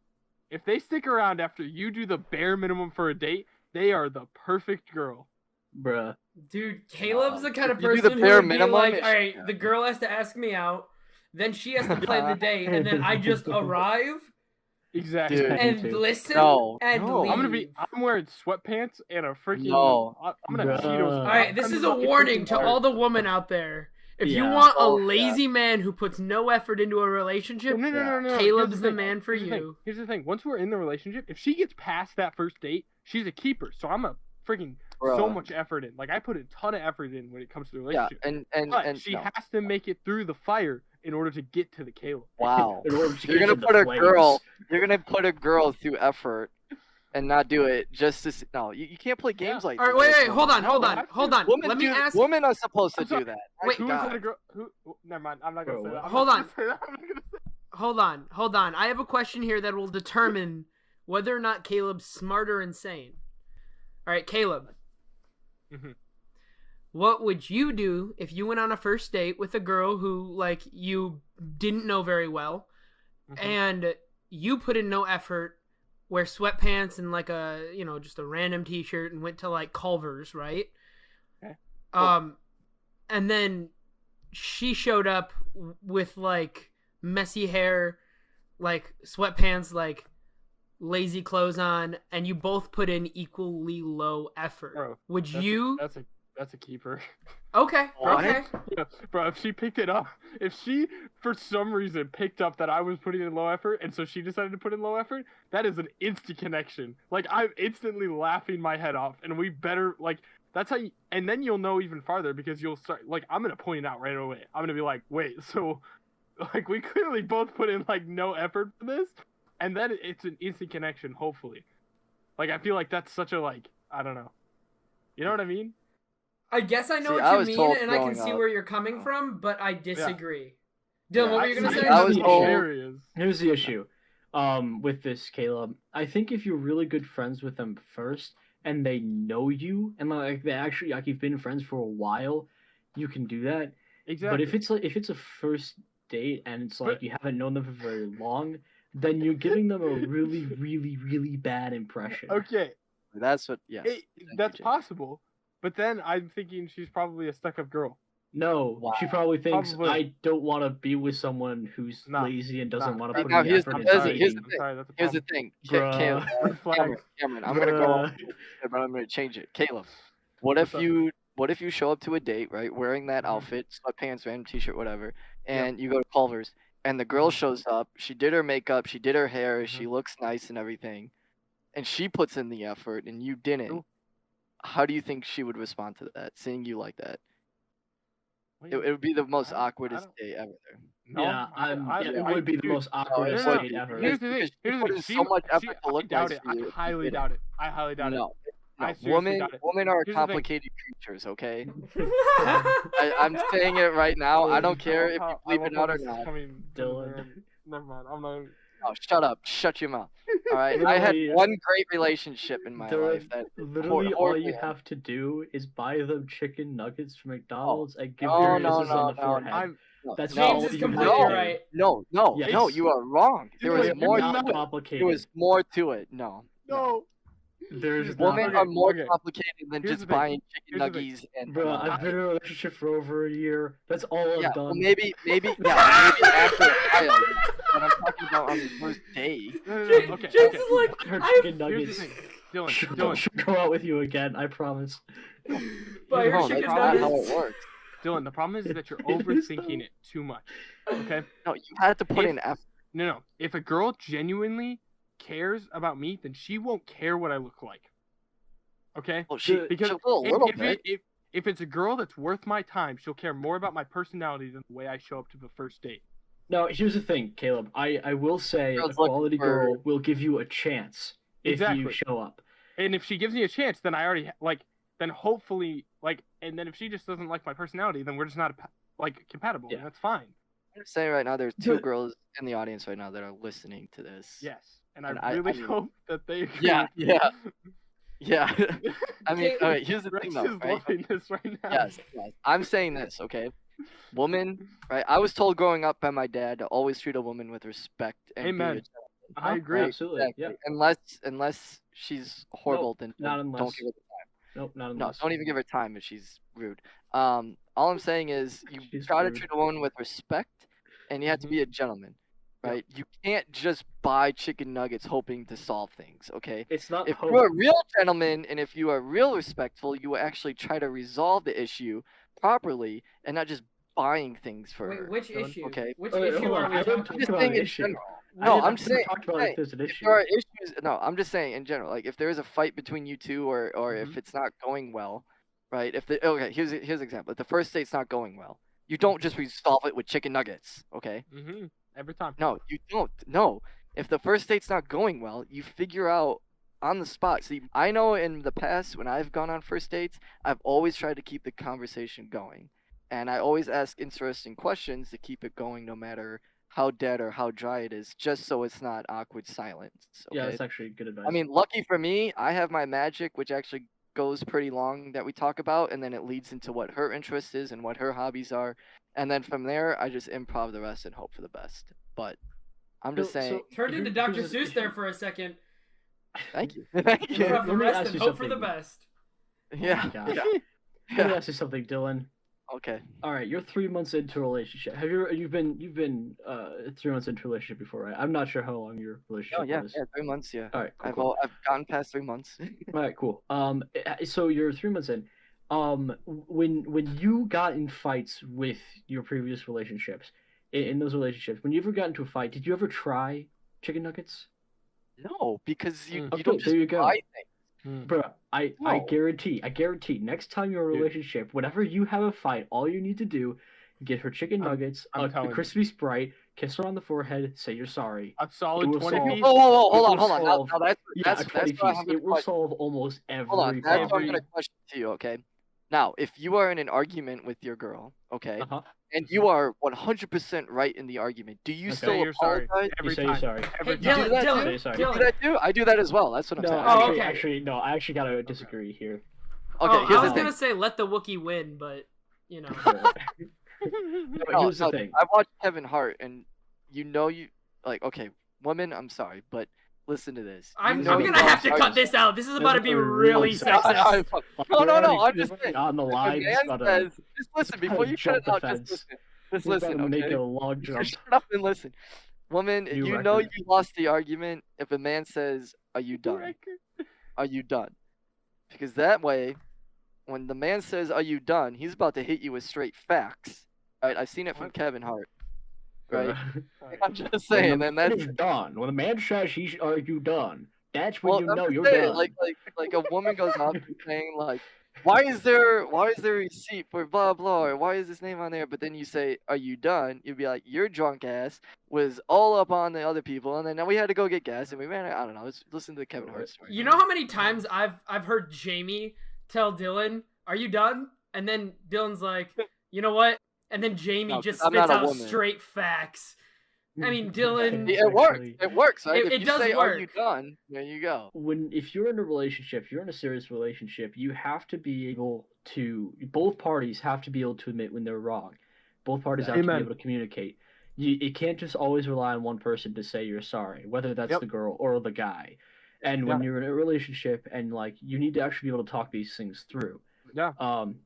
If they stick around after you do the bare minimum for a date, they are the perfect girl. Bruh. Dude, Caleb's the kind of If you do person the bare who would be minimum, like, it all right, the girl has to ask me out, then she has to plan the date, and then I just arrive Exactly. Dude. and too. listen No, and no. leave. I'm wearing sweatpants and a freaking. No. I'm gonna have Bruh. Cheetos. All right, this is a warning to all the women out there. If you want a Oh, yeah. lazy man who puts no effort into a relationship, No. Caleb's Here's the thing. man for Here's the thing. you. Here's the thing. Once we're in the relationship, if she gets past that first date, she's a keeper. So I'm a freaking so Bruh. much effort in. Like I put a ton of effort in when it comes to the Yeah, relationship. and But she no. has to make it through the fire in order to get to the Caleb. Wow. In order to You're get gonna to the put a flames. girl. You're gonna put a girl through effort, and not do it just to. No, you can't play games Yeah. like. All right, this. wait, hold on. Women Let me ask. Women are supposed to I'm sorry. do that. Wait, Who God. was that a girl? Never mind. I'm not gonna Bro, say that. I'm hold not on. gonna say that. I'm not gonna say that. Hold on. I have a question here that will determine whether or not Caleb's smart or insane. All right, Caleb. Mhm. What would you do if you went on a first date with a girl who, like, you didn't know very well, Mhm. and you put in no effort, wear sweatpants and like just a random t-shirt and went to like Culver's, right? Okay. And then she showed up with like messy hair, like sweatpants, like lazy clothes on, and you both put in equally low effort. Bro, Would That's you? a keeper. Okay. What? Okay. Yeah, bro, if she picked it up, if she for some reason picked up that I was putting in low effort, and so she decided to put in low effort, that is an instant connection. Like I'm instantly laughing my head off, and we better like that's how. And then you'll know even farther because you'll start like I'm gonna point it out right away. I'm gonna be like, wait, so like we clearly both put in like no effort for this, and then it's an instant connection. Hopefully, like I feel like that's such a like I don't know, you know what I mean? I guess I know See, I what was you mean, told and I can growing see up- where you're coming from, but I disagree. Dylan, Yeah, what were you gonna say? I was told- Hilarious. Here's the issue. With this, Caleb, I think if you're really good friends with them first, and they know you, and like they actually like you've been friends for a while, you can do that. Exactly. But if it's a first date and it's like But- you haven't known them for very long, then you're giving them a really, really, really bad impression. Okay, That's what. Yes. that's Jake. possible, but then I'm thinking she's probably a stuck-up girl. No, Wow. she probably thinks Probably. I don't want to be with someone who's No, lazy and doesn't no. want to Now, put any here's effort the- into here's the- dating. thing. I'm sorry, that's a Here's the problem. thing, Bruh. Caleb. Red flag. Cameron, I'm gonna go. Bruh. But I'm gonna change it. Caleb, what What's if up? you show up to a date, right, wearing that Mhm. outfit, sweatpants, random t-shirt, whatever, and you go to Culver's, and the girl Mhm. shows up, she did her makeup, she did her hair, Mhm. she looks nice and everything, and she puts in the effort, and you didn't. Ooh. How do you think she would respond to that, seeing you like that? Wait, It would be the most I don't- awkwardest I date ever. no, Yeah, it I- would be the dude, most awkwardest no, no, date ever. Here's the Because thing. she Here's the put thing. in She, so much effort she, to I look doubt nice it. for you, I and highly you doubt it. I highly doubt it. No, I no. seriously Women doubt it. are Here's the thing. complicated creatures, okay? I'm saying it right now. I don't care if you bleep it out or not. Dylan. Never mind. I'm not. Oh, shut up. Shut your mouth. All right. I had Literally- one great relationship in my Dylan, life that Literally, all you horrible. have to do is buy them chicken nuggets from McDonald's and give No, them no, kisses no, on the no, forehead. I'm. no, That's no, James all is you completely have to do. right. no, Yes. you are wrong. There was Dylan, more not to it. complicated. There was more to it. No. No. There's Women not. Women Okay, are more okay. complicated than Here's just the thing. buying chicken Here's the thing. nuggies and. Bro, I've been in a relationship for over a year. That's all I've yeah, well, done. maybe after a while. But I'm talking about on the first day. No. James Okay. is Okay. like, Her I chicken Here's the nuggets. thing. Dylan. She'll Dylan. go out with you again. I promise. buy No, her that's chicken not how nuggets. it works. Dylan, the problem is that you're overthinking it too much. Okay? No, you had to put If- in effort. No. If a girl genuinely cares about me, then she won't care what I look like. Okay? Well, she Because she'll do a little bit. if it's a girl that's worth my time, she'll care more about my personality than the way I show up to the first date. No, here's the thing, Caleb. I will say Girls a quality looking for- girl will give you a chance if you Exactly. show up. And if she gives me a chance, then I already then hopefully and then if she just doesn't like my personality, then we're just not compatible. Yeah. And that's fine. I'm saying right now, there's two But- girls in the audience right now that are listening to this. Yes. And And I I really mean- hope that they agree. Yeah, with me. yeah. Yeah. I mean, Okay, okay, here's the Rex thing though, is right? loving this right now. Yes. I'm saying this, okay? Woman, right? I was told growing up by my dad to always treat a woman with respect and be a Amen. gentleman. I agree. Absolutely. Exactly. Yeah. Unless she's horrible, then not don't unless. give her the Nope, not No, unless. don't even give her time if she's rude. All I'm saying is you She's gotta rude. treat a woman with respect, and you have to be a gentleman, Yeah. right? You can't just buy chicken nuggets hoping to solve things, okay? It's not If hope. you're a real gentleman and if you are real respectful, you will actually try to resolve the issue properly and not just buying things for her. Wait, which Dylan, just okay. Which Wait, issue hold are on, we I didn't talking I'm just about saying an in issue. general. I No, didn't- I'm I've never saying, talked about if there's an if issue. there are issues, no, I'm just saying in general. Like if there is a fight between you two, or Mm-hmm. if it's not going well, right? Here's an example. If the first date's not going well, you don't just resolve it with chicken nuggets, okay? Mm-hmm. Every time. No, you don't. No, if the first date's not going well, you figure out on the spot. See, I know in the past when I've gone on first dates, I've always tried to keep the conversation going, and I always ask interesting questions to keep it going, no matter how dead or how dry it is, just so it's not awkward silence. Okay? Yeah, that's actually good advice. I mean, lucky for me, I have my magic, which actually goes pretty long that we talk about, and then it leads into what her interest is and what her hobbies are, and then from there, I just improv the rest and hope for the best. But I'm just So- saying, Turned into Here's Dr. the Seuss issue. there for a second. thank you, thank you. Improv the Let me rest ask and you hope for the something. best. Yeah, gosh. yeah, Let me yeah. ask you something, Dylan. Okay. All right, you're 3 months into a relationship. You've been 3 months into a relationship before, right? I'm not sure how long your relationship Oh yeah, was. yeah, 3 months. Yeah, All right, cool. I've gotten past 3 months. All right, cool. So you're 3 months in. When you got in fights with your previous relationships, in those relationships, when you ever got into a fight, did you ever try chicken nuggets? No, because you Okay, don't just there you go. buy things. Bro, I No. guarantee, next time you're in a Dude. relationship, whenever you have a fight, all you need to do, get her chicken I'm- nuggets, I'm a telling you. crispy Sprite, kiss her on the forehead, say you're sorry. A solid will 20 solve- piece. Whoa, It hold will on. Now, solve- now that's Yeah, a 20 that's what I piece. have a It will question. solve almost every Hold on, that's problem. what I'm gonna question to you. Okay. Now, if you are in an argument with your girl, okay, Uh-huh. and you are 100% right in the argument, do you Okay. still Say you're sorry. apologize? You Every say time. you're sorry. Every Hey, You time. do that Dylan, too? Say sorry. You do that too? I do that as well. That's what I'm No, saying. Oh, okay. I actually gotta disagree here. Okay, Oh, here's I was the thing. gonna say let the Wookiee win, but you know. But here's the thing. I watched Kevin Hart, and you like, okay, woman, I'm sorry, but listen to this. You I'm know gonna you have to lost cut this out. This is about to be This is really really sexist. No, no, no. I'm You're just saying. on the If a line. man says, just listen before you cut it jump the out. Just fence. listen. Just He's about listen, to make okay? a long Just jump. shut up and listen. Woman, New you know record. you lost the argument if a man says, "Are you done? Are you done?" Because that way, when the man says, "Are you done?" he's about to hit you with straight facts. Right? I've seen it from What? Kevin Hart. Right? Right. I'm just saying, and that's done. When a man says are you done? That's when well, you I'm know just you're saying, done. like a woman goes up and saying like, why is there a receipt for blah blah, or why is this name on there? But then you say, "Are you done?" You'd be like, "Your drunk ass was all up on the other people, and then we had to go get gas, and we ran. I don't know. Let's listen to the Kevin Hart story." You know how many times I've heard Jamie tell Dylan, "Are you done?" And then Dylan's like, "You know what?" And then Jamie No, just 'cause I'm spits not a out woman. straight facts. I mean, Dylan- Yeah, it works. Actually- It works, right? It if you does say, "Are you work. done?" There you go. If you're in a relationship, if you're in a serious relationship, you have to be able to. Both parties have to be able to admit when they're wrong. Both parties have to Amen. be able to communicate. You can't just always rely on one person to say you're sorry, whether that's Yep. the girl or the guy. And when Yeah. you're in a relationship, and like you need to actually be able to talk these things through. Yeah.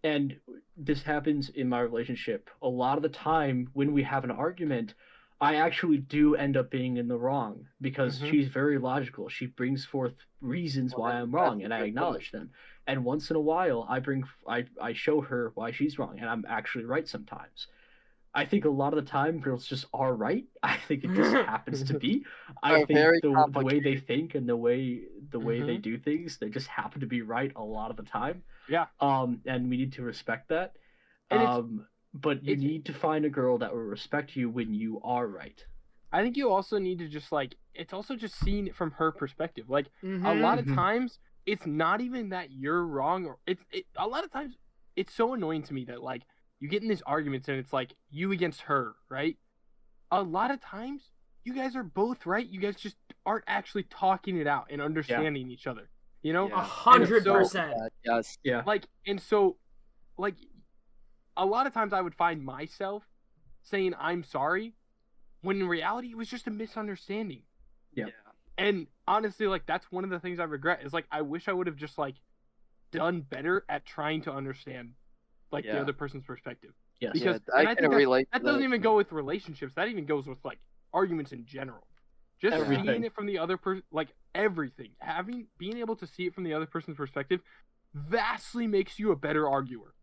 And this happens in my relationship a lot of the time when we have an argument. I actually do end up being in the wrong because Mhm. she's very logical. She brings forth reasons Well, why then I'm that's wrong, a and I good acknowledge them. And once in a while, I show her why she's wrong, and I'm actually right sometimes. I think a lot of the time girls just are right. I think it just happens to be. I Are think very the way they complicated. think and the way they Mhm. do things, they just happen to be right a lot of the time. Yeah. And we need to respect that. And But you it's need to find a girl that will respect you when you are right. I think you also need to just like it's also just seeing it from her perspective. Like a Mhm. lot of Mhm. times it's not even that you're wrong or a lot of times it's so annoying to me that like you get in these arguments and it's like you against her, right? A lot of times you guys are both right. You guys just aren't actually talking it out and understanding each other. You know? Yeah. 100%. Yes. Yeah. Like and so like a lot of times I would find myself saying I'm sorry when in reality it was just a misunderstanding. Yeah. And honestly, like that's one of the things I regret is like I wish I would have just like done better at trying to understand like the Yeah. other person's perspective. Yes. Because Yeah, I and I can think relate that to doesn't that even too. go with relationships. That even goes with like arguments in general. Just Everything. seeing it from the other person, like everything, being able to see it from the other person's perspective, vastly makes you a better arguer,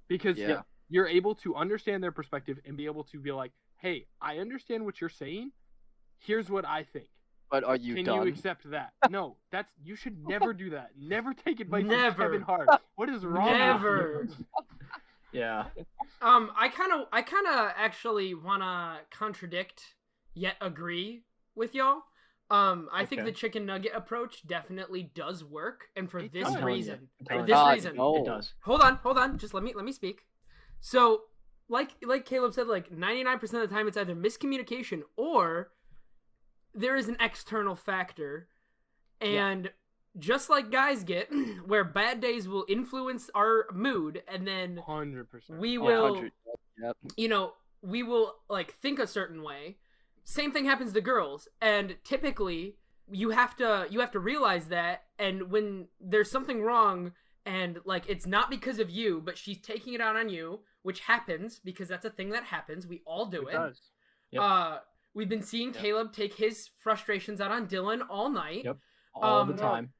because Yeah. you're able to understand their perspective and be able to be like, hey, I understand what you're saying. Here's what I think. But are you Can done? you accept that? No, you should never do that. Never take advice Never. from Kevin Hart. What is wrong Never. with you? Yeah. I kind of actually wanna contradict yet agree with y'all. I think Okay. the chicken nugget approach definitely does work, and for It this does. I'm telling you. reason, I'm for telling this you. God, reason, no. It does. hold on, just let me speak. So, like Caleb said, like 99% of the time, it's either miscommunication or there is an external factor, and just like guys get, where bad days will influence our mood, and then 100%. we will 100. Yep. we will like think a certain way. Same thing happens to girls, and typically you have to realize that, and when there's something wrong and like it's not because of you, but she's taking it out on you, which happens because that's a thing that happens. We all do It it. does. Yep. We've been seeing Yep. Caleb take his frustrations out on Dylan all night. Yep. All the Um, time.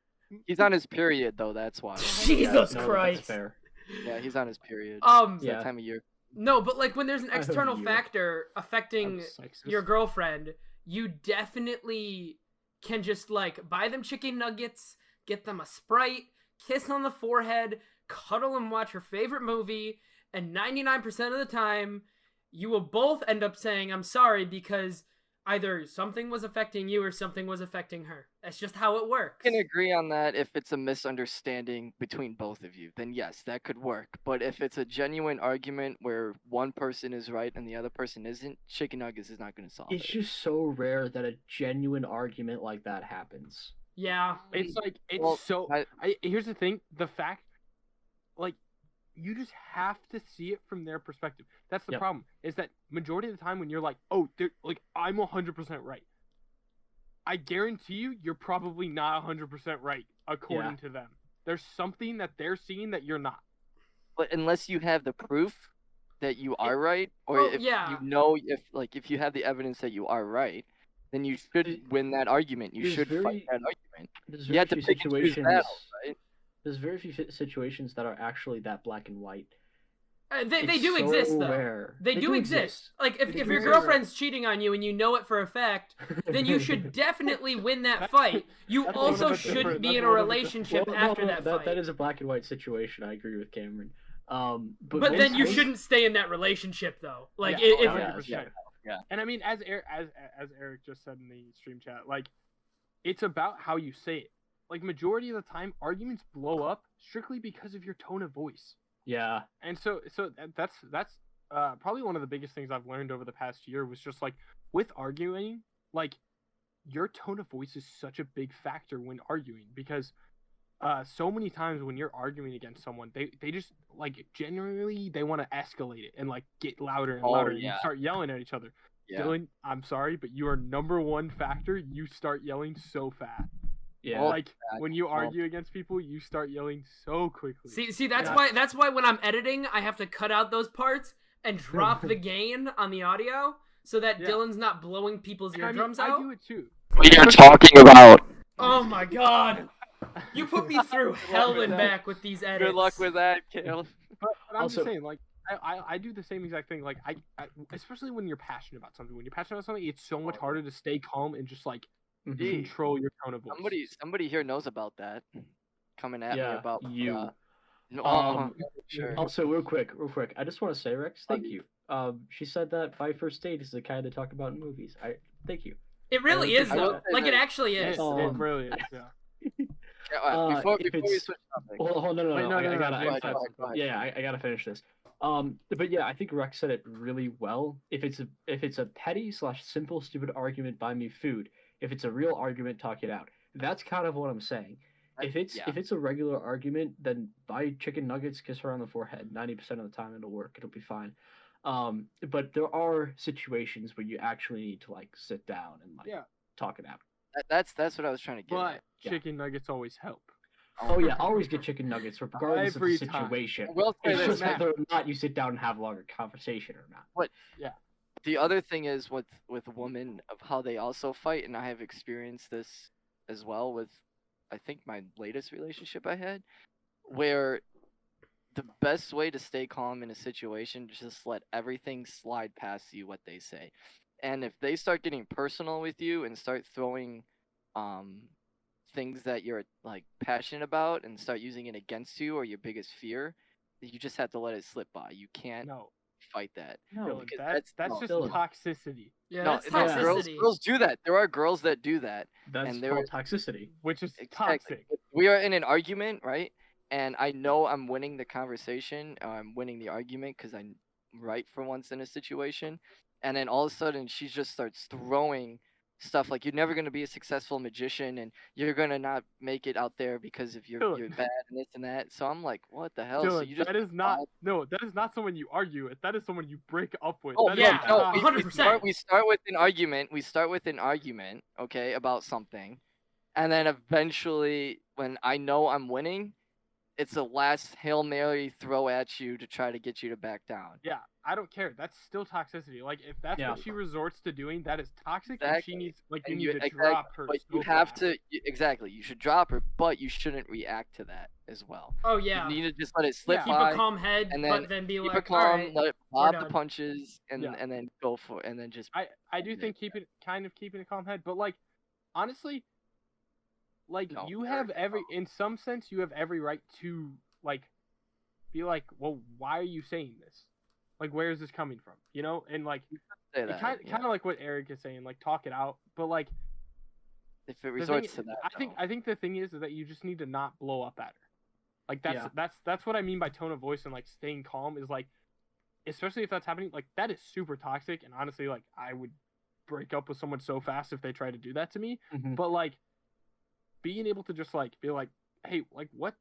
He's on his period though. That's why. Jesus No, Christ. That's fair. Yeah, he's on his period. It's Yeah. that time of year. No, but like when there's an I have external you. factor affecting That's sexist. your girlfriend, you definitely can just like buy them chicken nuggets, get them a Sprite, kiss on the forehead, cuddle and watch her favorite movie, and 99% of the time you will both end up saying I'm sorry because either something was affecting you or something was affecting her. That's just how it works. I can agree on that. If it's a misunderstanding between both of you, then yes, that could work. But if it's a genuine argument where one person is right and the other person isn't, chicken nuggets is not going to solve It's it. just so rare that a genuine argument like that happens. Yeah. It's like it's Well, so. Here's the thing: the fact, like, you just have to see it from their perspective. That's the Yep. problem. Is that majority of the time when you're like, oh, like I'm 100% right. I guarantee you, you're probably not 100% right according to them. There's something that they're seeing that you're not. But unless you have the proof that you are right, or well, if yeah. you know if you have the evidence that you are right, then you should It- win that argument. You there's should very- fight that argument. There's You very have to few pick and choose situations. battles, right? There's very few situations that are actually that black and white. They It's do so exist though. rare. They do exist. Like if It's your very girlfriend's cheating on you and you know it for a fact, then you should definitely win that fight. You That's a also little bit shouldn't different. be That's in a a little bit relationship Well, after no, that fight. that is a black and white situation. I agree with Cameron. But most- then you most- shouldn't stay in that relationship though. Like Yeah, if 100%. Yeah. And I mean, as Eric just said in the stream chat, like, it's about how you say it. Like, majority of the time, arguments blow up strictly because of your tone of voice. Yeah. And so that's probably one of the biggest things I've learned over the past year was just like with arguing, like your tone of voice is such a big factor when arguing, because so many times when you're arguing against someone, they just like genuinely they want to escalate it and like get louder and Oh, louder and yeah. start yelling at each other. Yeah. Dylan, I'm sorry, but you are number one factor. You start yelling so fast. Yeah. Like when you Well- argue against people, you start yelling so quickly. see that's Yeah. why when I'm editing, I have to cut out those parts and drop the gain on the audio so that Yeah. Dylan's not blowing people's And I mean, eardrums I out. do it too. What you're talking about? Oh my god. You put me through hell and back with these edits. Good luck with that, Caleb. But I'm Also- just saying, like, I do the same exact thing. Like, I especially when you're passionate about something. When you're passionate about something, it's so much harder to stay calm and just like Mhm. control your tone of voice. Somebody here knows about that. Coming at me Yeah, about you. no, sure. Also, real quick, I just want to say, Rex, thank you. She said that my first date is the kind to talk about in movies. Thank you. It really I is will though. say Like it that- actually is. It Um, really is. Yeah. Before if we it's- switch topics, Well, no, Wait, no, I no, no, gotta, James I- had go something. ahead. yeah, I gotta finish this. But yeah, I think Rex said it really well. If it's a petty / simple stupid argument, buy me food. If it's a real argument, talk it out. That's kind of what I'm saying. If it's a regular argument, then buy chicken nuggets, kiss her on the forehead. 90% of the time, it'll work. It'll be fine. But there are situations where you actually need to like sit down and like Yeah. talk it out. that's what I was trying to get But at. Yeah. chicken nuggets always help. Oh yeah, always get chicken nuggets, regardless Every of the time. situation. We'll say It's this, just Matt. whether or not you sit down and have a longer conversation or not. The other thing is with women of how they also fight, and I have experienced this as well with, I think, my latest relationship I had, where the best way to stay calm in a situation is just let everything slide past you what they say. And if they start getting personal with you and start throwing things that you're like passionate about and start using it against you or your biggest fear, you just have to let it slip by. You can't No, fight that. No, Dylan, because that's no, just Dylan. toxicity, Yeah, No, that's no, toxicity. girls do that. There are girls that do that. that's and there called toxicity. which is Exactly. toxic. We are in an argument, right? And I know I'm winning the conversation, or I'm winning the argument because I'm right for once in a situation. And then all of a sudden, she just starts throwing stuff like you're never going to be a successful magician and you're going to not make it out there because if you're Dylan. bad and this and that. So I'm like, what the hell? So Dylan, you just that is not that is not someone you argue with. That is someone you break up with. Oh That yeah, is no, not- we 100%. start with an argument. We start with an argument, okay, about something, and then eventually, when I know I'm winning, it's the last Hail Mary throw at you to try to get you to back down. Yeah, I don't care. That's still toxicity. Like if that's Yeah. what she resorts to doing, that is toxic, and she Exactly. needs you And need to exactly, drop her. but so you have fast. to exactly. You should drop her, but you shouldn't react to that as well. Oh yeah. You need to just let it slip Yeah. Keep by. a calm head, and but then be Keep like, it all calm, right. let it we're bob the done. punches, and Yeah. and then go for it, and then just I do think keeping a calm head, but like honestly, like No, you very have in some sense you have every right to like be like, well, why are you saying this? Like, where is this coming from? You know, and like say that. kind yeah. of like what Eric is saying, like talk it out, but like If it the thing, resorts to that, I think the thing is that you just need to not blow up at her. Like Yeah. that's what I mean by tone of voice and like staying calm is like, especially if that's happening, like that is super toxic. And honestly, like I would break up with someone so fast if they tried to do that to me. Mhm. But like being able to just like be like, hey, like what?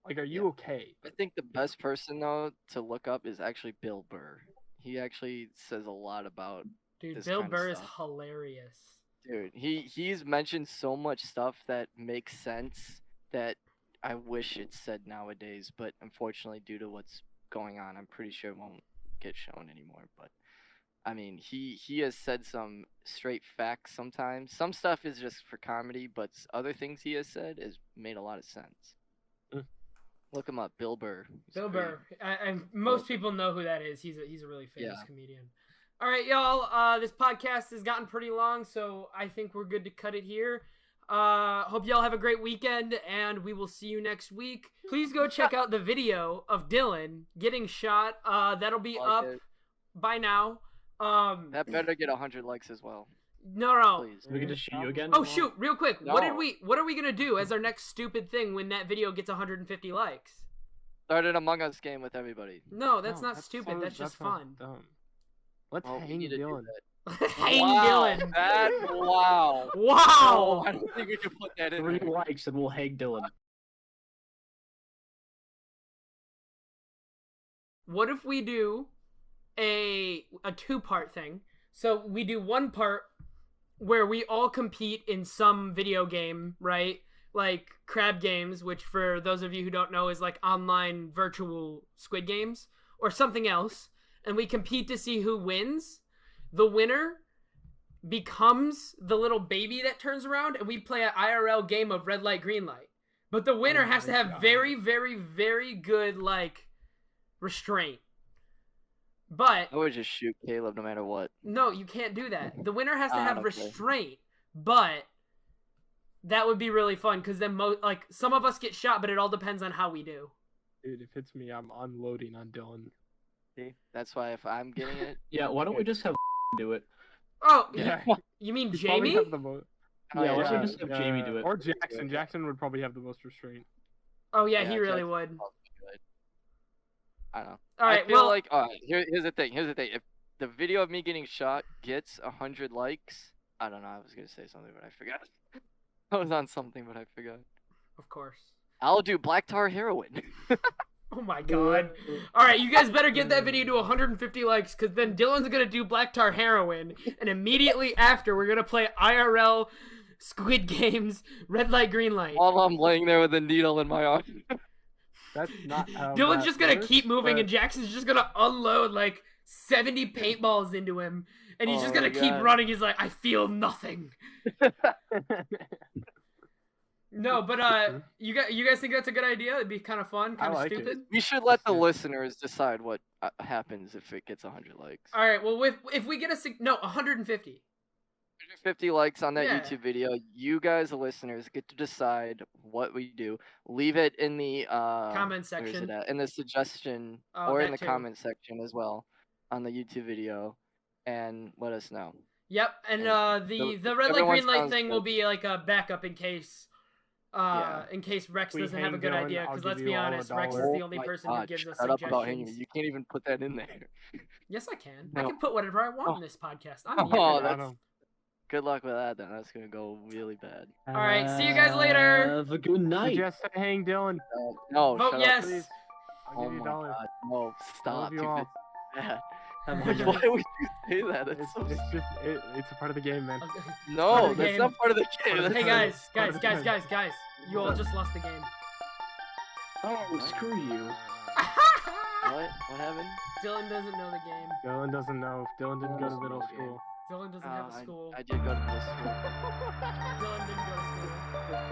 Like, are you okay? I think the best person though to look up is actually Bill Burr. He actually says a lot about Dude, this Bill kind of Burr is stuff. hilarious. Dude, he's mentioned so much stuff that makes sense that I wish it said nowadays, but unfortunately, due to what's going on, I'm pretty sure it won't get shown anymore. But I mean, he has said some straight facts sometimes. Some stuff is just for comedy, but other things he has said has made a lot of sense. Mm. Look him up, Bill Burr. He's Bill great. Burr. And most people know who that is. He's a really famous Yeah. comedian. All right, y'all. This podcast has gotten pretty long, so I think we're good to cut it here. Hope y'all have a great weekend, and we will see you next week. Please go check out the video of Dylan getting shot. That'll be Like up it. by now. That better get 100 likes as well, No. please. We can just shoot you again. Oh shoot! Real quick, what No. are we gonna do as our next stupid thing when that video gets 150 likes? Start an Among Us game with everybody. No, that's No, not stupid. sounds- that's just that sounds fun. Dumb. Let's Well, we hang need to do Dylan. that. Hang Wow, Dylan. wow. Wow. I don't think we can put that in 3 there. likes and we'll hang Dylan. What if we do a 2-part thing? So we do one part where we all compete in some video game, right? Like crab games, which for those of you who don't know is like online virtual Squid Games or something else, and we compete to see who wins. The winner becomes the little baby that turns around, and we play an IRL game of red light, green light. But the winner has to have very, very, very good like restraint. But I would just shoot Caleb no matter what. no, you can't do that. The winner has to have Okay. restraint, but that would be really fun because then like some of us get shot, but it all depends on how we do. Dude, if it's me, I'm unloading on Dylan. See? That's why if I'm getting it, Yeah, why don't we just have do it? Oh, Yeah. you mean He'd probably Jamie? have the most. Oh, Yeah, why don't we yeah. just have Jamie do it? Or Jackson. Jackson would probably have the most restraint. Oh yeah, Yeah, he really Jackson would. probably good. I don't know. All right, I feel well, like here's the thing. Here's the thing. If the video of me getting shot gets 100 likes, I don't know. I was gonna say something, but I forgot. I was on something, but I forgot. of course. I'll do black tar heroin. Oh my god. All right, you guys better get that video to 150 likes, because then Dylan's going to do Black Tar Heroin, and immediately after, we're going to play IRL Squid Games Red Light, Green Light. While I'm laying there with a needle in my arm. That's not how Dylan's that just going to works, keep moving, but- and Jackson's just going to unload, like, 70 paintballs into him, and he's Oh just going my to keep God. running. He's like, I feel nothing. No, but you guys think that's a good idea? It'd be kind of fun, kind of like it. stupid. We should let the Yeah. listeners decide what happens if it gets 100 likes. All right, well, if we get 150. 50 likes on that Yeah. YouTube video. You guys, the listeners, get to decide what we do. Leave it in the Comment where is section. it at? In the suggestion Oh, or that in the too. comment section as well on the YouTube video, and let us know. Yep, and And the red light everyone green light sounds thing will good. be like a backup in case Yeah. in case Rex We doesn't have a hang good Dylan, idea, I'll because give let's you be all honest, Rex is $1. the only my person God, who gives us shut up about hanging. suggestions. You can't even put that in there. Yes, I can. I No. can put whatever I want Oh. in this podcast. I'm Oh, here. I that's don't- good luck with that. Then that's gonna go really bad. All right, see you guys later. Have a good night. Suggest to hang Dylan. No, Vote shut yes. up. Please. I'll Oh give you my $1. God, no! Stop, you dude. all. It's bad. Have a Why good Why night. would you say that? That's It's, so it's just it's a part of the game, man. part No, of the that's game. not part of the game. Part of the Hey That's- guys, part of guys, the guys, game. guys, guys! You all just lost the game. Oh, screw you. What? What happened? Dylan doesn't know the game. Dylan doesn't know. Dylan didn't go to middle Okay. school. Dylan doesn't have a school. I did go to middle school. Dylan didn't go to school.